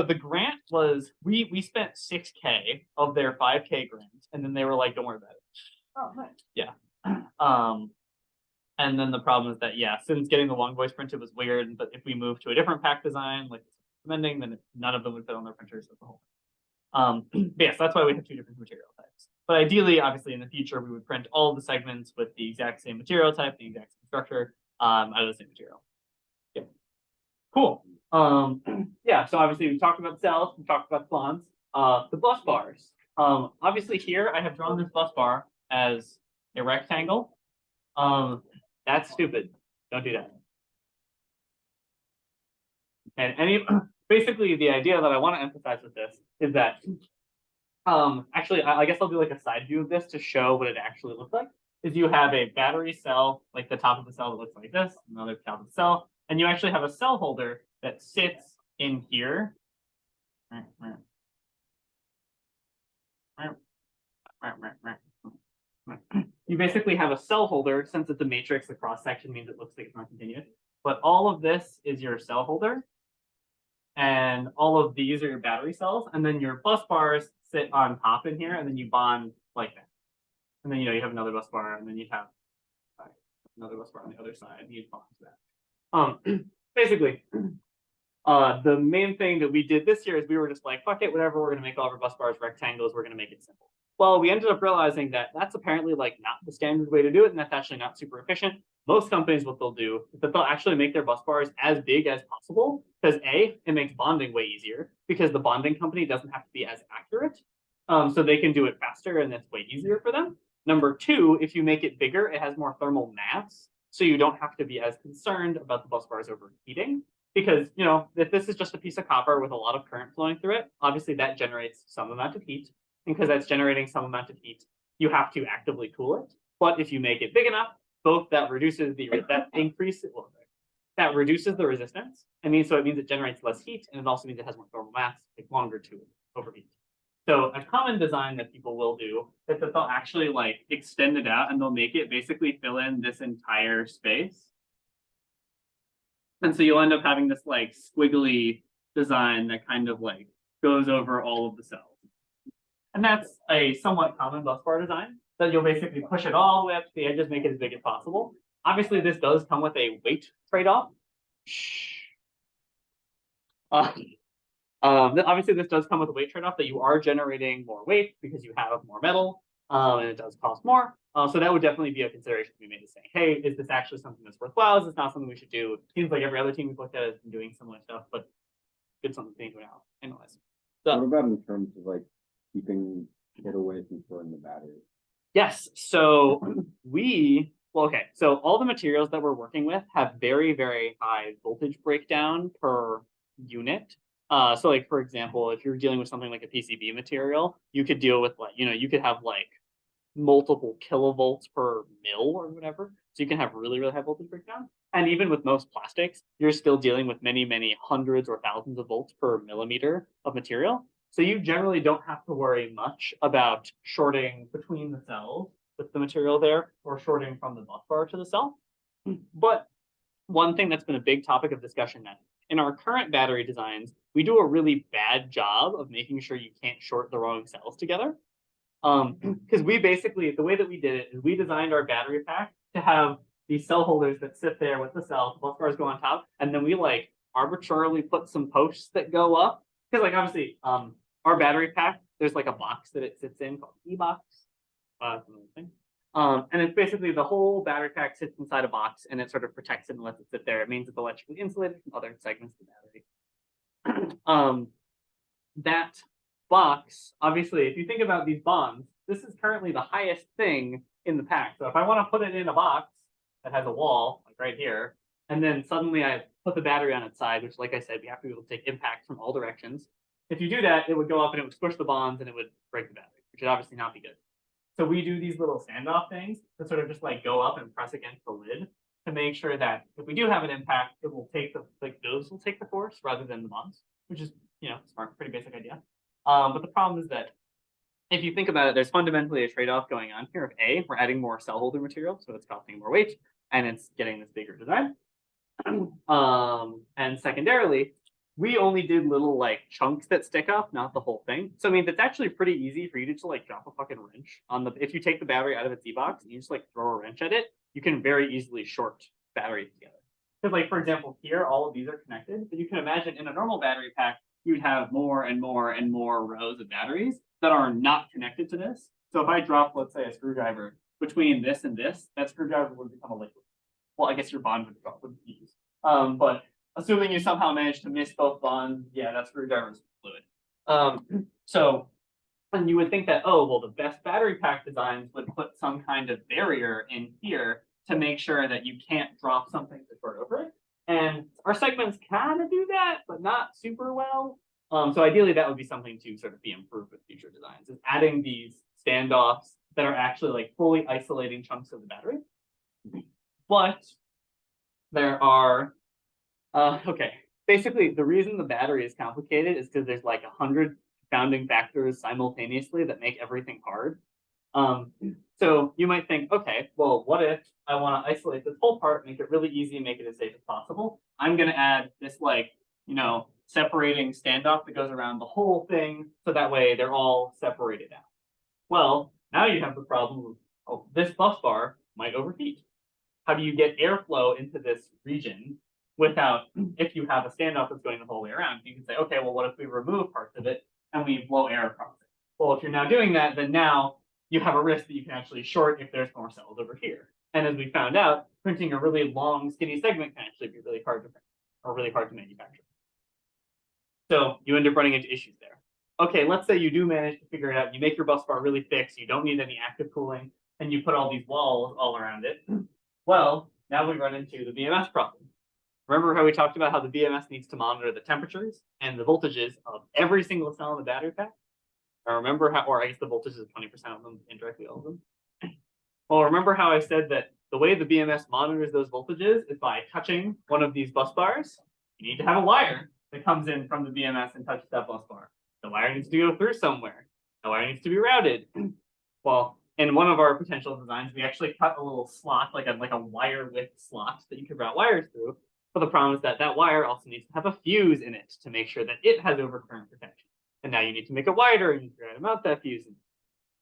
The grant was we spent $6K of their $5K grant, and then they were like, "Don't worry about it." Oh, nice. Yeah. And then the problem is that since getting the long voice printed was weird, but if we moved to a different pack design, like recommending, then none of them would fit on their printers as a whole. But yes, that's why we have 2 different material types. But ideally, obviously, in the future, we would print all of the segments with the exact same material type, the exact same structure, out of the same material. Yeah. Cool. So obviously we talked about cells, we talked about bonds. The bus bars. Obviously here I have drawn this bus bar as a rectangle. That's stupid. Don't do that. And basically the idea that I want to emphasize with this is that actually I guess I'll do like a side view of this to show what it actually looks like. Is you have a battery cell, like the top of the cell that looks like this, another top of the cell, and you actually have a cell holder that sits in here. You basically have a cell holder. Since it's a matrix, the cross section means it looks like it's not continuous. But all of this is your cell holder, and all of these are your battery cells, and then your bus bars sit on top in here, and then you bond like that. And then you have another bus bar, and then you have another bus bar on the other side, and you bond to that. Basically, The main thing that we did this year is we were just like, fuck it, whatever, we're gonna make all of our bus bars rectangles, we're gonna make it simple. Well, we ended up realizing that that's apparently like not the standard way to do it, and that's actually not super efficient. Most companies, what they'll do is that they'll actually make their bus bars as big as possible, because A, it makes bonding way easier, because the bonding company doesn't have to be as accurate. So they can do it faster and that's way easier for them. Number two, if you make it bigger, it has more thermal mass, so you don't have to be as concerned about the bus bars overheating. Because, you know, if this is just a piece of copper with a lot of current flowing through it, obviously that generates some amount of heat. And because that's generating some amount of heat, you have to actively cool it. But if you make it big enough, both that reduces the that reduces the resistance. It means it generates less heat, and it also means it has more thermal mass, take longer to overheat. So a common design that people will do is that they'll actually like extend it out and they'll make it basically fill in this entire space. And so you'll end up having this like squiggly design that kind of like goes over all of the cells. And that's a somewhat common bus bar design, that you'll basically push it all the way up to the edges, make it as big as possible. Obviously, this does come with a weight trade-off. Obviously, this does come with a weight trade-off, that you are generating more weight because you have more metal, and it does cost more. So that would definitely be a consideration to be made, to say, hey, is this actually something that's worthwhile? Is this not something we should do? It seems like every other team we've looked at has been doing similar stuff, but it's something to analyze. So, what about in terms of like keeping it away from storing the battery? Yes, so so all the materials that we're working with have very, very high voltage breakdown per unit. So like, for example, if you're dealing with something like a PCB material, you could deal with like, you could have like multiple kilovolts per mil or whatever. So you can have really, really high voltage breakdown. And even with most plastics, you're still dealing with many, many hundreds or thousands of volts per millimeter of material. So you generally don't have to worry much about shorting between the cells with the material there, or shorting from the bus bar to the cell. But one thing that's been a big topic of discussion now, in our current battery designs, we do a really bad job of making sure you can't short the wrong cells together. Because we basically, the way that we did it is we designed our battery pack to have these cell holders that sit there with the cells, the bus bars go on top, and then we like arbitrarily put some posts that go up. Because like obviously, our battery pack, there's like a box that it sits in called E-box. And it's basically the whole battery pack sits inside a box, and it sort of protects it and lets it sit there. It means it's electrically insulated from other segments of the battery. That box, obviously, if you think about these bonds, this is currently the highest thing in the pack. So if I want to put it in a box that has a wall, like right here, and then suddenly I put the battery on its side, which, like I said, we have to be able to take impact from all directions. If you do that, it would go up and it would squish the bonds and it would break the battery, which would obviously not be good. So we do these little standoff things that sort of just like go up and press against the lid to make sure that if we do have an impact, it will take those will take the force rather than the bonds, which is, smart, pretty basic idea. But the problem is that if you think about it, there's fundamentally a trade-off going on here. Of A, we're adding more cell holder material, so it's costing more weight, and it's getting this bigger design. And secondarily, we only did little like chunks that stick up, not the whole thing. So I mean, it's actually pretty easy for you to just like drop a fucking wrench on if you take the battery out of its E-box and you just like throw a wrench at it, you can very easily short batteries together. Because like, for example, here, all of these are connected, but you can imagine in a normal battery pack, you'd have more and more and more rows of batteries that are not connected to this. So if I drop, let's say, a screwdriver between this and this, that screwdriver would become a liquid. Well, I guess your bond would fuse. But assuming you somehow managed to miss both bonds, yeah, that screwdriver is fluid. And you would think that, oh, well, the best battery pack designs would put some kind of barrier in here to make sure that you can't drop something to short over it. And our segments kind of do that, but not super well. So ideally, that would be something to sort of be improved with future designs, is adding these standoffs that are actually like fully isolating chunks of the battery. But there are, basically the reason the battery is complicated is because there's like 100 confounding factors simultaneously that make everything hard. So you might think, okay, well, what if I want to isolate this whole part, make it really easy, and make it as safe as possible? I'm going to add this like, separating standoff that goes around the whole thing, so that way they're all separated out. Well, now you have the problem of, this bus bar might overheat. How do you get airflow into this region without, if you have a standoff that's going the whole way around, you can say, okay, well, what if we remove parts of it and we blow air across it? Well, if you're now doing that, then now you have a risk that you can actually short if there's more cells over here. And as we found out, printing a really long, skinny segment can actually be really hard to print or really hard to manufacture. So you end up running into issues there. Okay, let's say you do manage to figure it out. You make your bus bar really thick, so you don't need any active cooling, and you put all these walls all around it. Well, now we run into the BMS problem. Remember how we talked about how the BMS needs to monitor the temperatures and the voltages of every single cell in the battery pack? Or remember how, or I guess the voltage is 20% of them, indirectly all of them. Well, remember how I said that the way the BMS monitors those voltages is by touching one of these bus bars? You need to have a wire that comes in from the BMS and touches that bus bar. The wire needs to go through somewhere. The wire needs to be routed. Well, in one of our potential designs, we actually cut a little slot, like a wire width slot that you could route wires through. But the problem is that that wire also needs to have a fuse in it to make sure that it has overcurrent protection. And now you need to make it wider and you figure out to mount that fuse. And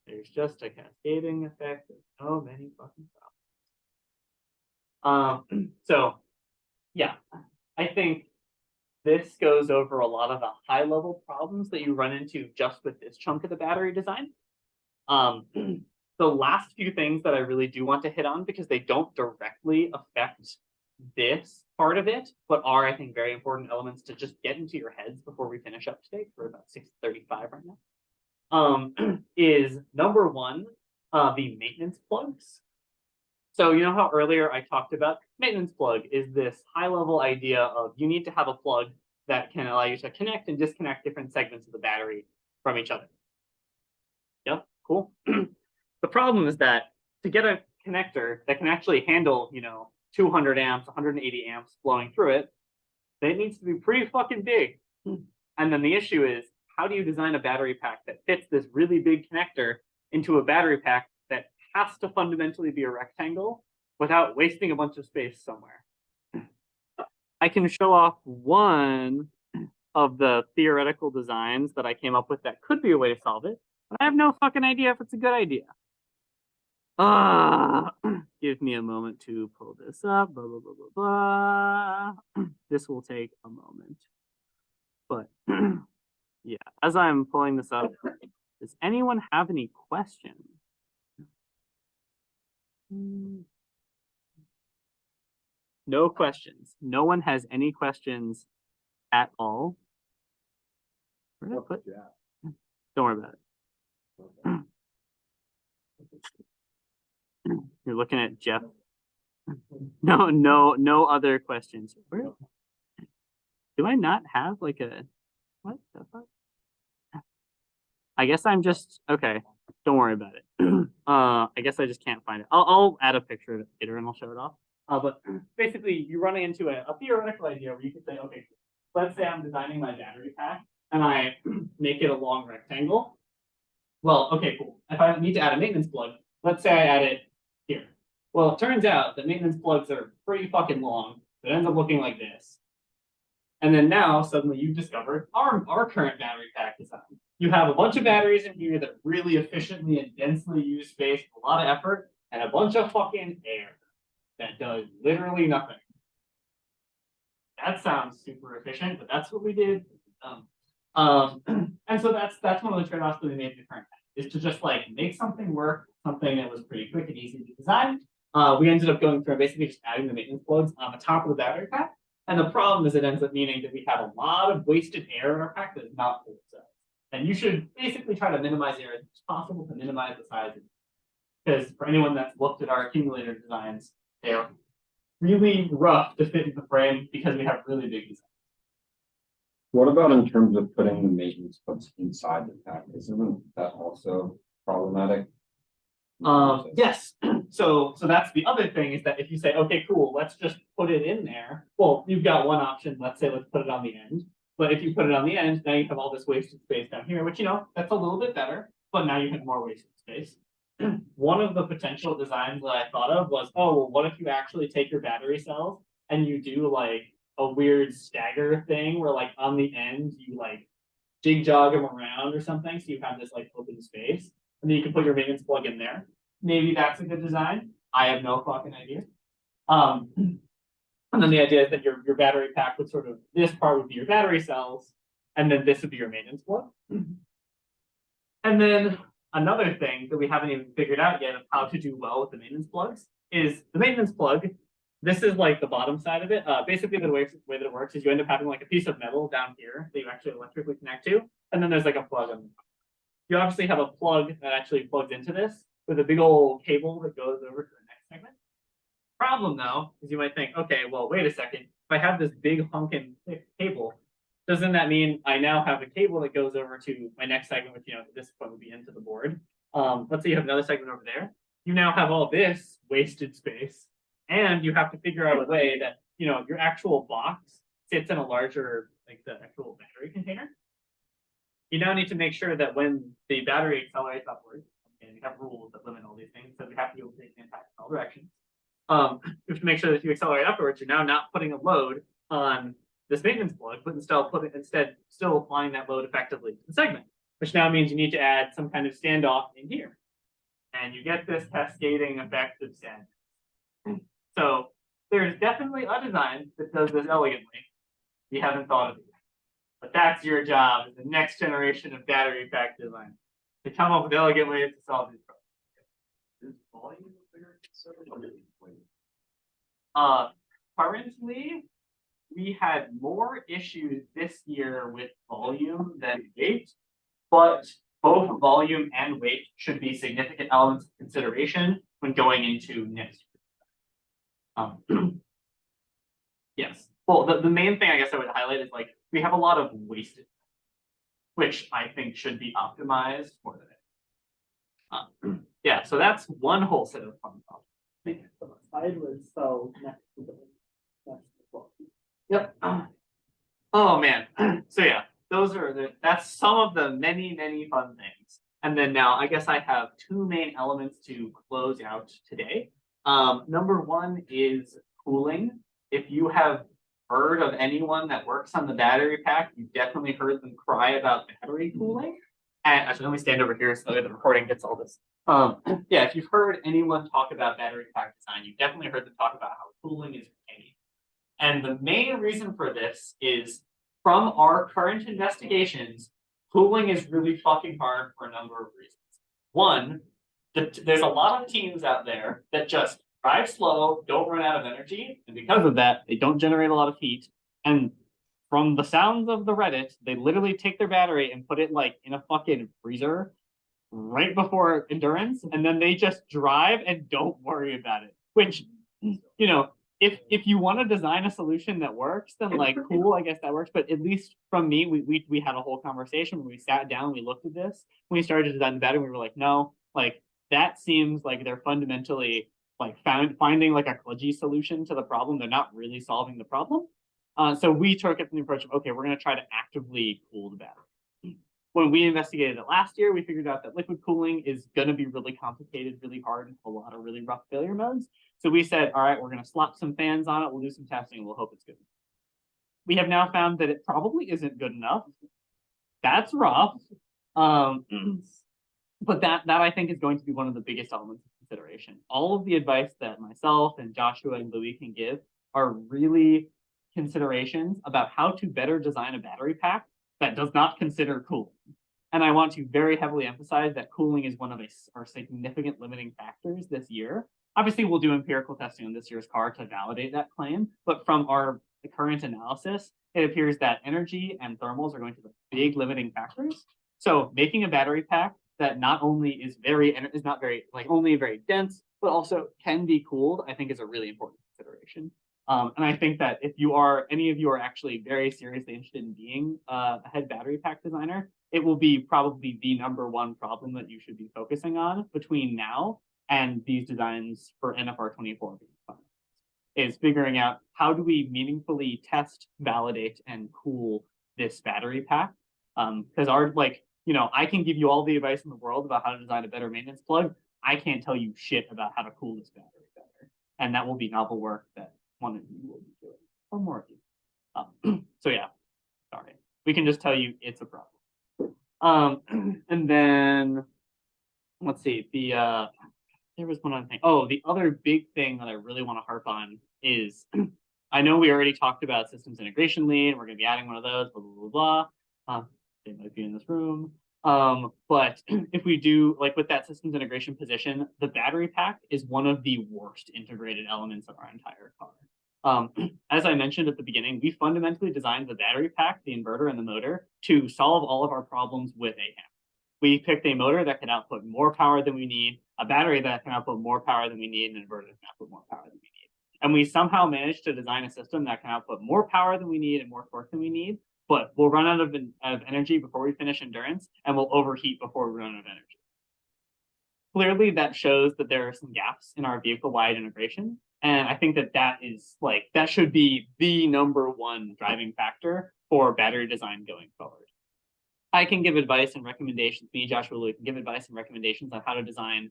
there's just a cascading effect of so many fucking problems. So yeah, I think this goes over a lot of the high level problems that you run into just with this chunk of the battery design. The last few things that I really do want to hit on, because they don't directly affect this part of it, but are, I think, very important elements to just get into your heads before we finish up today. We're about 6:35 right now. Is number one, the maintenance plugs. So you know how earlier I talked about maintenance plug is this high level idea of you need to have a plug that can allow you to connect and disconnect different segments of the battery from each other. Yep, cool. The problem is that to get a connector that can actually handle, 200 amps, 180 amps flowing through it, it needs to be pretty fucking big. And then the issue is, how do you design a battery pack that fits this really big connector into a battery pack that has to fundamentally be a rectangle without wasting a bunch of space somewhere? I can show off one of the theoretical designs that I came up with that could be a way to solve it, but I have no fucking idea if it's a good idea. Give me a moment to pull this up. Blah, blah, blah, blah, blah. This will take a moment. But yeah, as I'm pulling this up, does anyone have any questions? No questions. No one has any questions at all. Where did I put? Don't worry about it. You're looking at Jeff. No other questions. Where? Do I not have like a what the fuck? I guess I'm just okay. Don't worry about it. I guess I just can't find it. I'll add a picture of it later and I'll show it off. But basically, you're running into a theoretical idea where you could say, okay, let's say I'm designing my battery pack and I make it a long rectangle. Well, okay, cool. If I need to add a maintenance plug, let's say I add it here. Well, it turns out that maintenance plugs are pretty fucking long. It ends up looking like this. And then now, suddenly you've discovered our current battery pack design. You have a bunch of batteries in here that really efficiently and densely use space with a lot of effort, and a bunch of fucking air that does literally nothing. That sounds super efficient, but that's what we did. And so that's one of the trade-offs that we made in the current pack, is to just like make something work, something that was pretty quick and easy to design. We ended up going through and basically just adding the maintenance plugs on the top of the battery pack. And the problem is it ends up meaning that we have a lot of wasted air in our pack that is not full of cells. And you should basically try to minimize air as much as possible to minimize the size of it. Because for anyone that's looked at our accumulator designs, they're really rough to fit in the frame because we have really big designs. What about in terms of putting the maintenance plugs inside the pack? Isn't that also problematic? Yes. So that's the other thing, is that if you say, okay, cool, let's just put it in there. Well, you've got one option. Let's say, let's put it on the end. But if you put it on the end, now you have all this wasted space down here, which, that's a little bit better, but now you have more wasted space. One of the potential designs that I thought of was, oh, well, what if you actually take your battery cells and you do like a weird stagger thing where like on the end, you like jig jog them around or something. So you have this like open space and then you can put your maintenance plug in there. Maybe that's a good design. I have no fucking idea. And then the idea is that your battery pack would sort of, this part would be your battery cells, and then this would be your maintenance plug. And then another thing that we haven't even figured out yet of how to do well with the maintenance plugs is the maintenance plug. This is like the bottom side of it. Basically, the way that it works is you end up having like a piece of metal down here that you actually electrically connect to, and then there's like a plug on the top. You obviously have a plug that actually plugs into this with a big old cable that goes over to the next segment. Problem though is you might think, okay, well, wait a second. If I have this big honking thick cable, doesn't that mean I now have a cable that goes over to my next segment, which at this point would be into the board? Let's say you have another segment over there. You now have all this wasted space, and you have to figure out a way that your actual box sits in a larger, like the actual battery container. You now need to make sure that when the battery accelerates upwards, and we have rules that limit all these things, so we have to be able to take the impact in all directions. You have to make sure that if you accelerate upwards, you're now not putting a load on this maintenance plug, but instead still applying that load effectively to the segment, which now means you need to add some kind of standoff in here. And you get this cascading effect of standoff. So there's definitely a design that does this elegantly. We haven't thought of it yet. But that's your job as the next generation of battery pack design, to come up with elegant ways to solve these problems. Is volume a bigger concern? Currently, we had more issues this year with volume than weight, but both volume and weight should be significant elements of consideration when going into next year. Yes. Well, the main thing I guess I would highlight is like we have a lot of wasted, which I think should be optimized for the day. Yeah, so that's one whole set of fun problems. Sideways, so next to the book. Yep. Oh man. So yeah, that's some of the many fun things. And then now I guess I have two main elements to close out today. Number one is cooling. If you have heard of anyone that works on the battery pack, you definitely heard them cry about battery cooling. And actually, let me stand over here so that the recording gets all this. Yeah, if you've heard anyone talk about battery pack design, you've definitely heard them talk about how cooling is pain. And the main reason for this is from our current investigations, cooling is really fucking hard for a number of reasons. One, there's a lot of teams out there that just drive slow, don't run out of energy, and because of that, they don't generate a lot of heat. And from the sounds of the Reddit, they literally take their battery and put it like in a fucking freezer right before endurance, and then they just drive and don't worry about it. Which, if you want to design a solution that works, then like cool, I guess that works. But at least from me, we had a whole conversation when we sat down, we looked at this, when we started to design the battery, we were like, no, like that seems like they're fundamentally like finding like a kludgy solution to the problem. They're not really solving the problem. So we took it from the approach of, okay, we're going to try to actively cool the battery. When we investigated it last year, we figured out that liquid cooling is going to be really complicated, really hard, and a lot of really rough failure modes. So we said, all right, we're going to slap some fans on it. We'll do some testing. We'll hope it's good. We have now found that it probably isn't good enough. That's rough. But that I think is going to be one of the biggest elements of consideration. All of the advice that myself and Joshua and Louis can give are really considerations about how to better design a battery pack that does not consider cooling. And I want to very heavily emphasize that cooling is one of our significant limiting factors this year. Obviously, we'll do empirical testing on this year's car to validate that claim, but from our current analysis, it appears that energy and thermals are going to be big limiting factors. So making a battery pack that not only is not only very dense, but also can be cooled, I think is a really important consideration. And I think that if any of you are actually very seriously interested in being a head battery pack designer, it will be probably the number one problem that you should be focusing on between now and these designs for NFR 24 being fun, is figuring out how do we meaningfully test, validate, and cool this battery pack. Because I can give you all the advice in the world about how to design a better maintenance plug. I can't tell you shit about how to cool this battery better. And that will be novel work that one of you will be doing, or more of you. So yeah, sorry. We can just tell you it's a problem. And then let's see, there was one other thing. Oh, the other big thing that I really want to harp on is I know we already talked about systems integration lead. We're going to be adding one of those, blah, blah, blah, blah. They might be in this room. But if we do, like with that systems integration position, the battery pack is one of the worst integrated elements of our entire car. As I mentioned at the beginning, we fundamentally designed the battery pack, the inverter, and the motor to solve all of our problems with a hammer. We picked a motor that can output more power than we need, a battery that can output more power than we need, and an inverter that can output more power than we need. And we somehow managed to design a system that can output more power than we need and more torque than we need, but we'll run out of energy before we finish endurance, and we'll overheat before we run out of energy. Clearly, that shows that there are some gaps in our vehicle-wide integration. And I think that that should be the #1 driving factor for battery design going forward. I can give advice and recommendations. Me, Joshua Lou, can give advice and recommendations on how to design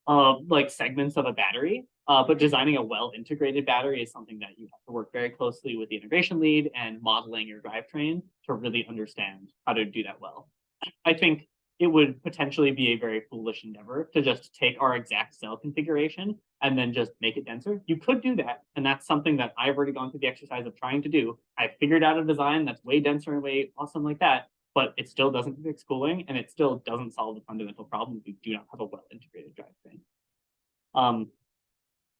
like segments of a battery. But designing a well-integrated battery is something that you have to work very closely with the integration lead and modeling your drivetrain to really understand how to do that well. I think it would potentially be a very foolish endeavor to just take our exact cell configuration and then just make it denser. You could do that, and that's something that I've already gone through the exercise of trying to do. I figured out a design that's way denser and way awesome like that, but it still doesn't fix cooling, and it still doesn't solve the fundamental problem. We do not have a well-integrated drivetrain.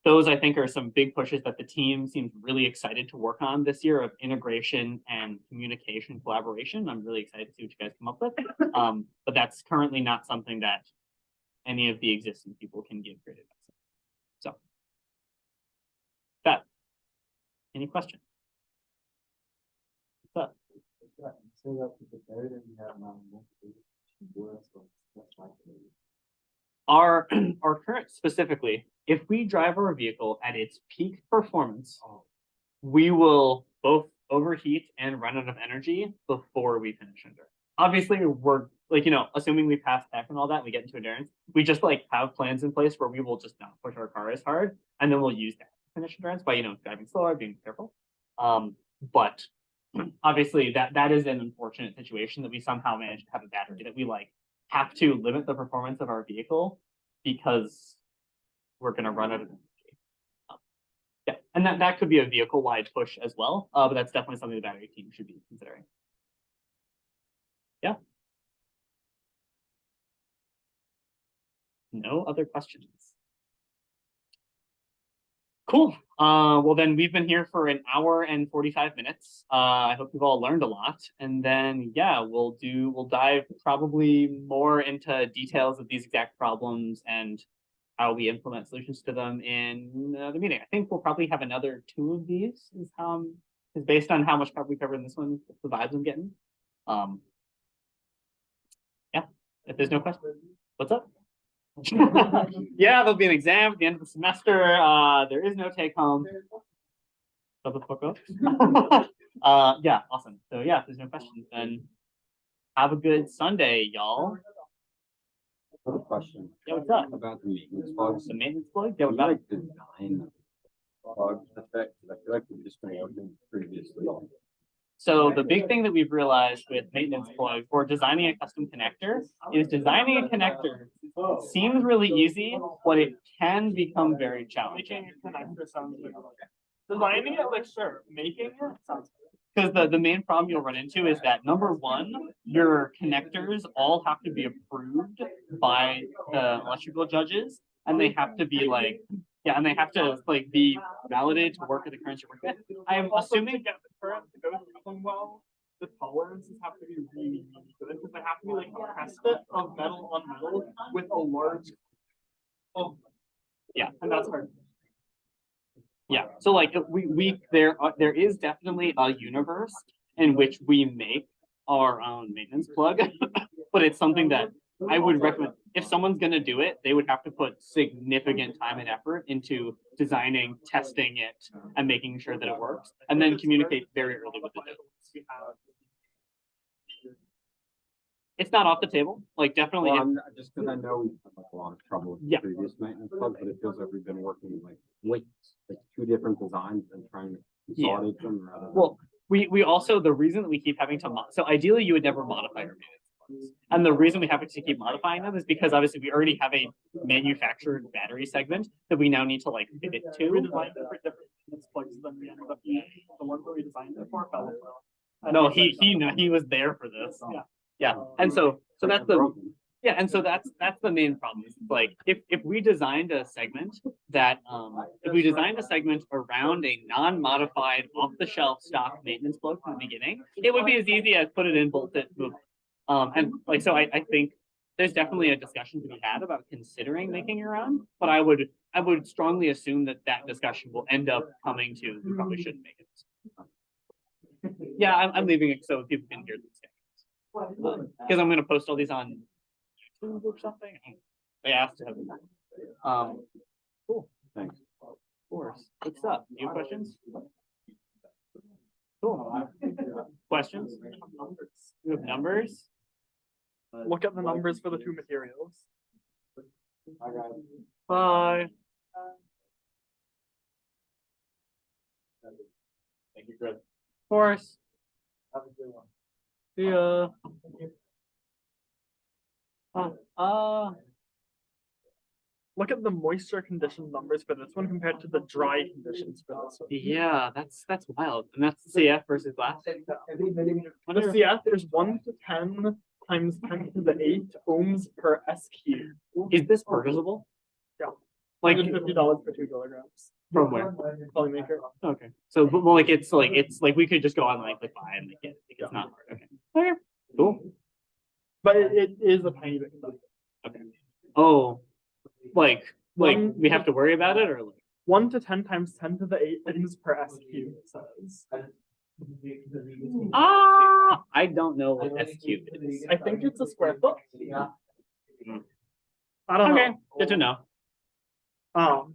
Those, I think, are some big pushes that the team seems really excited to work on this year of integration and communication collaboration. I'm really excited to see what you guys come up with. But that's currently not something that any of the existing people can give great advice. So, that. Any questions? What's up? So that the better than we have now, Our current specifically, if we drive our vehicle at its peak performance, we will both overheat and run out of energy before we finish endurance. Obviously, we're like, assuming we pass tech and all that, we get into endurance, we just like have plans in place where we will just not push our car as hard, and then we'll use that to finish endurance by, driving slower, being careful. But obviously that is an unfortunate situation that we somehow managed to have a battery that we have to limit the performance of our vehicle because we're going to run out of energy. Yeah, and that could be a vehicle-wide push as well, but that's definitely something the battery team should be considering. Yeah. No other questions? Cool. Well, then we've been here for an hour and 45 minutes. I hope you've all learned a lot. And then, yeah, we'll dive probably more into details of these exact problems and how we implement solutions to them in the meeting. I think we'll probably have another 2 of these is based on how much we covered in this one, the vibes I'm getting. Yeah, if there's no question, what's up? Yeah, there'll be an exam at the end of the semester. There is no take home. Shut the fuck up. Yeah, awesome. So yeah, if there's no questions, then have a good Sunday, y'all. I have a question. Yeah, what's up? About the maintenance plugs. The maintenance plug? Yeah, Can what's you up? design plug effect? I feel like we've just been working previously. So the big thing that we've realized with maintenance plug for designing a custom connector is designing a connector seems really easy, but it can become very challenging. Designing it, sure. Making it sounds Because the main problem you'll run into is that #1, your connectors all have to be approved by the electrical judges, and they have to be and they have to be validated to work with the currents you're working with. I'm assuming to get the current to go through them well, the tolerances have to be really, really good because they have to be a test fit of metal on metal with a large. Yeah, and that's hard. Yeah, so there is definitely a universe in which we make our own maintenance plug, but it's something that I would recommend if someone's going to do it, they would have to put significant time and effort into designing, testing it, and making sure that it works, and then communicate very early with the nodes. It's not off the table, definitely. Well, just because I know we've had a lot of trouble with Yeah. previous maintenance plugs, but it feels like we've been working with 2 different designs and trying to consolidate them rather than. Well, we also, the reason that we keep having to so ideally you would never modify your maintenance plugs. And the reason we have to keep modifying them is because obviously we already have a manufactured battery segment that we now need to pivot to. misplaced, then we ended up using the one that we designed it for fell apart. And No, we he was there for this. Yeah. Yeah, and so that's the, yeah, and so that's the main problem. Is like, if we designed a segment that, if we designed a segment around a non-modified, off-the-shelf stock maintenance flow from the beginning, it would be as easy as put it in, bolt it, move it. And like, so I think there's definitely a discussion to be had about considering making your own, but I would strongly assume that discussion will end up coming to, we probably shouldn't make it. Yeah, I'm leaving it so people can hear these things. Because I'm gonna post all these on YouTube or something. They asked to have them. Cool. Thanks. Of course. What's up? Do you have questions? Cool. Questions? You have numbers? look at the numbers for the two materials. Bye. Thank you, Chris. Of course. Have a good one. See ya. Look at the moisture condition numbers for this one compared to the dry conditions for this one. Yeah, that's wild. And that's CF versus glass. Every millimeter. The CF is 1 to 10 times 10 to the 8 ohms per SQ. Is this purchasable? Yeah. Like $150 for 2 kilograms. from where? Polymaker. Okay. So but, well, like it's like we could just go on like buy and like get it. Like, it's not hard. Okay. Okay. Cool. But it is a tiny bit conductive. Okay. Oh, like One- we have to worry about it, or like 1 to 10 times 10 to the 8 ohms per SQ, it says. I don't know what SQ is. I think it's a square foot. Yeah. I don't Okay, know. good to know. But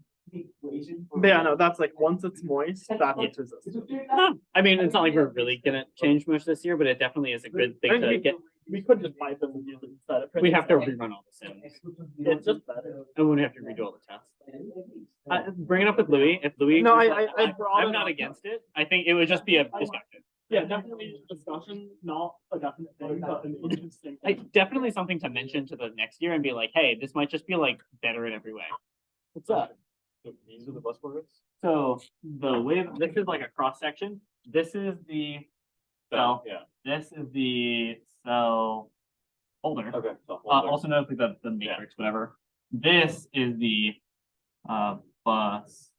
yeah, no, that's like once it's moist, that's its resistance. I mean, it's not like we're really gonna change much this year, but it definitely is a good thing to get. We could just buy this and use it instead. We have to rerun all the sims, It's just better. and we have to redo all the tests. Bring it up with Louis. If Louis, No, agrees, I brought I'm it not up. against it. I think it would just be a discussion. Yeah, definitely discussion, not a definite thing, but an interesting. Definitely something to mention to the next year and be like, hey, this might just be like better in every way. What's up? These are the bus words? So the way this is like a cross section. This is the cell. Yeah. This is the cell holder. Okay. So Also known as the matrix, whatever. This is the bus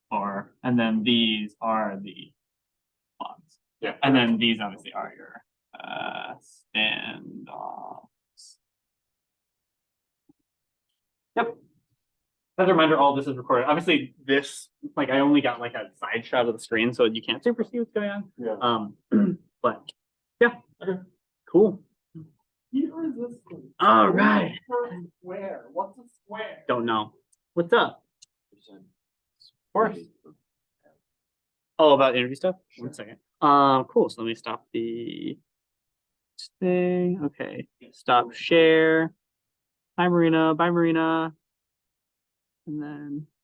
bar, and then these are the bonds. Yeah. And then these obviously are your standoffs. Yep. As a reminder, all this is recorded. Obviously, this, like, I only got like a side shot of the screen, so you can't super see what's going on. Yeah. But yeah. Okay. Cool. Heat resistance. All right. Square. What's a square? Don't know. What's up? Of course. Oh, about interview stuff? 1 second. Cool. So let me stop the thing. Okay. Stop share. Hi, Marina. Bye, Marina. And then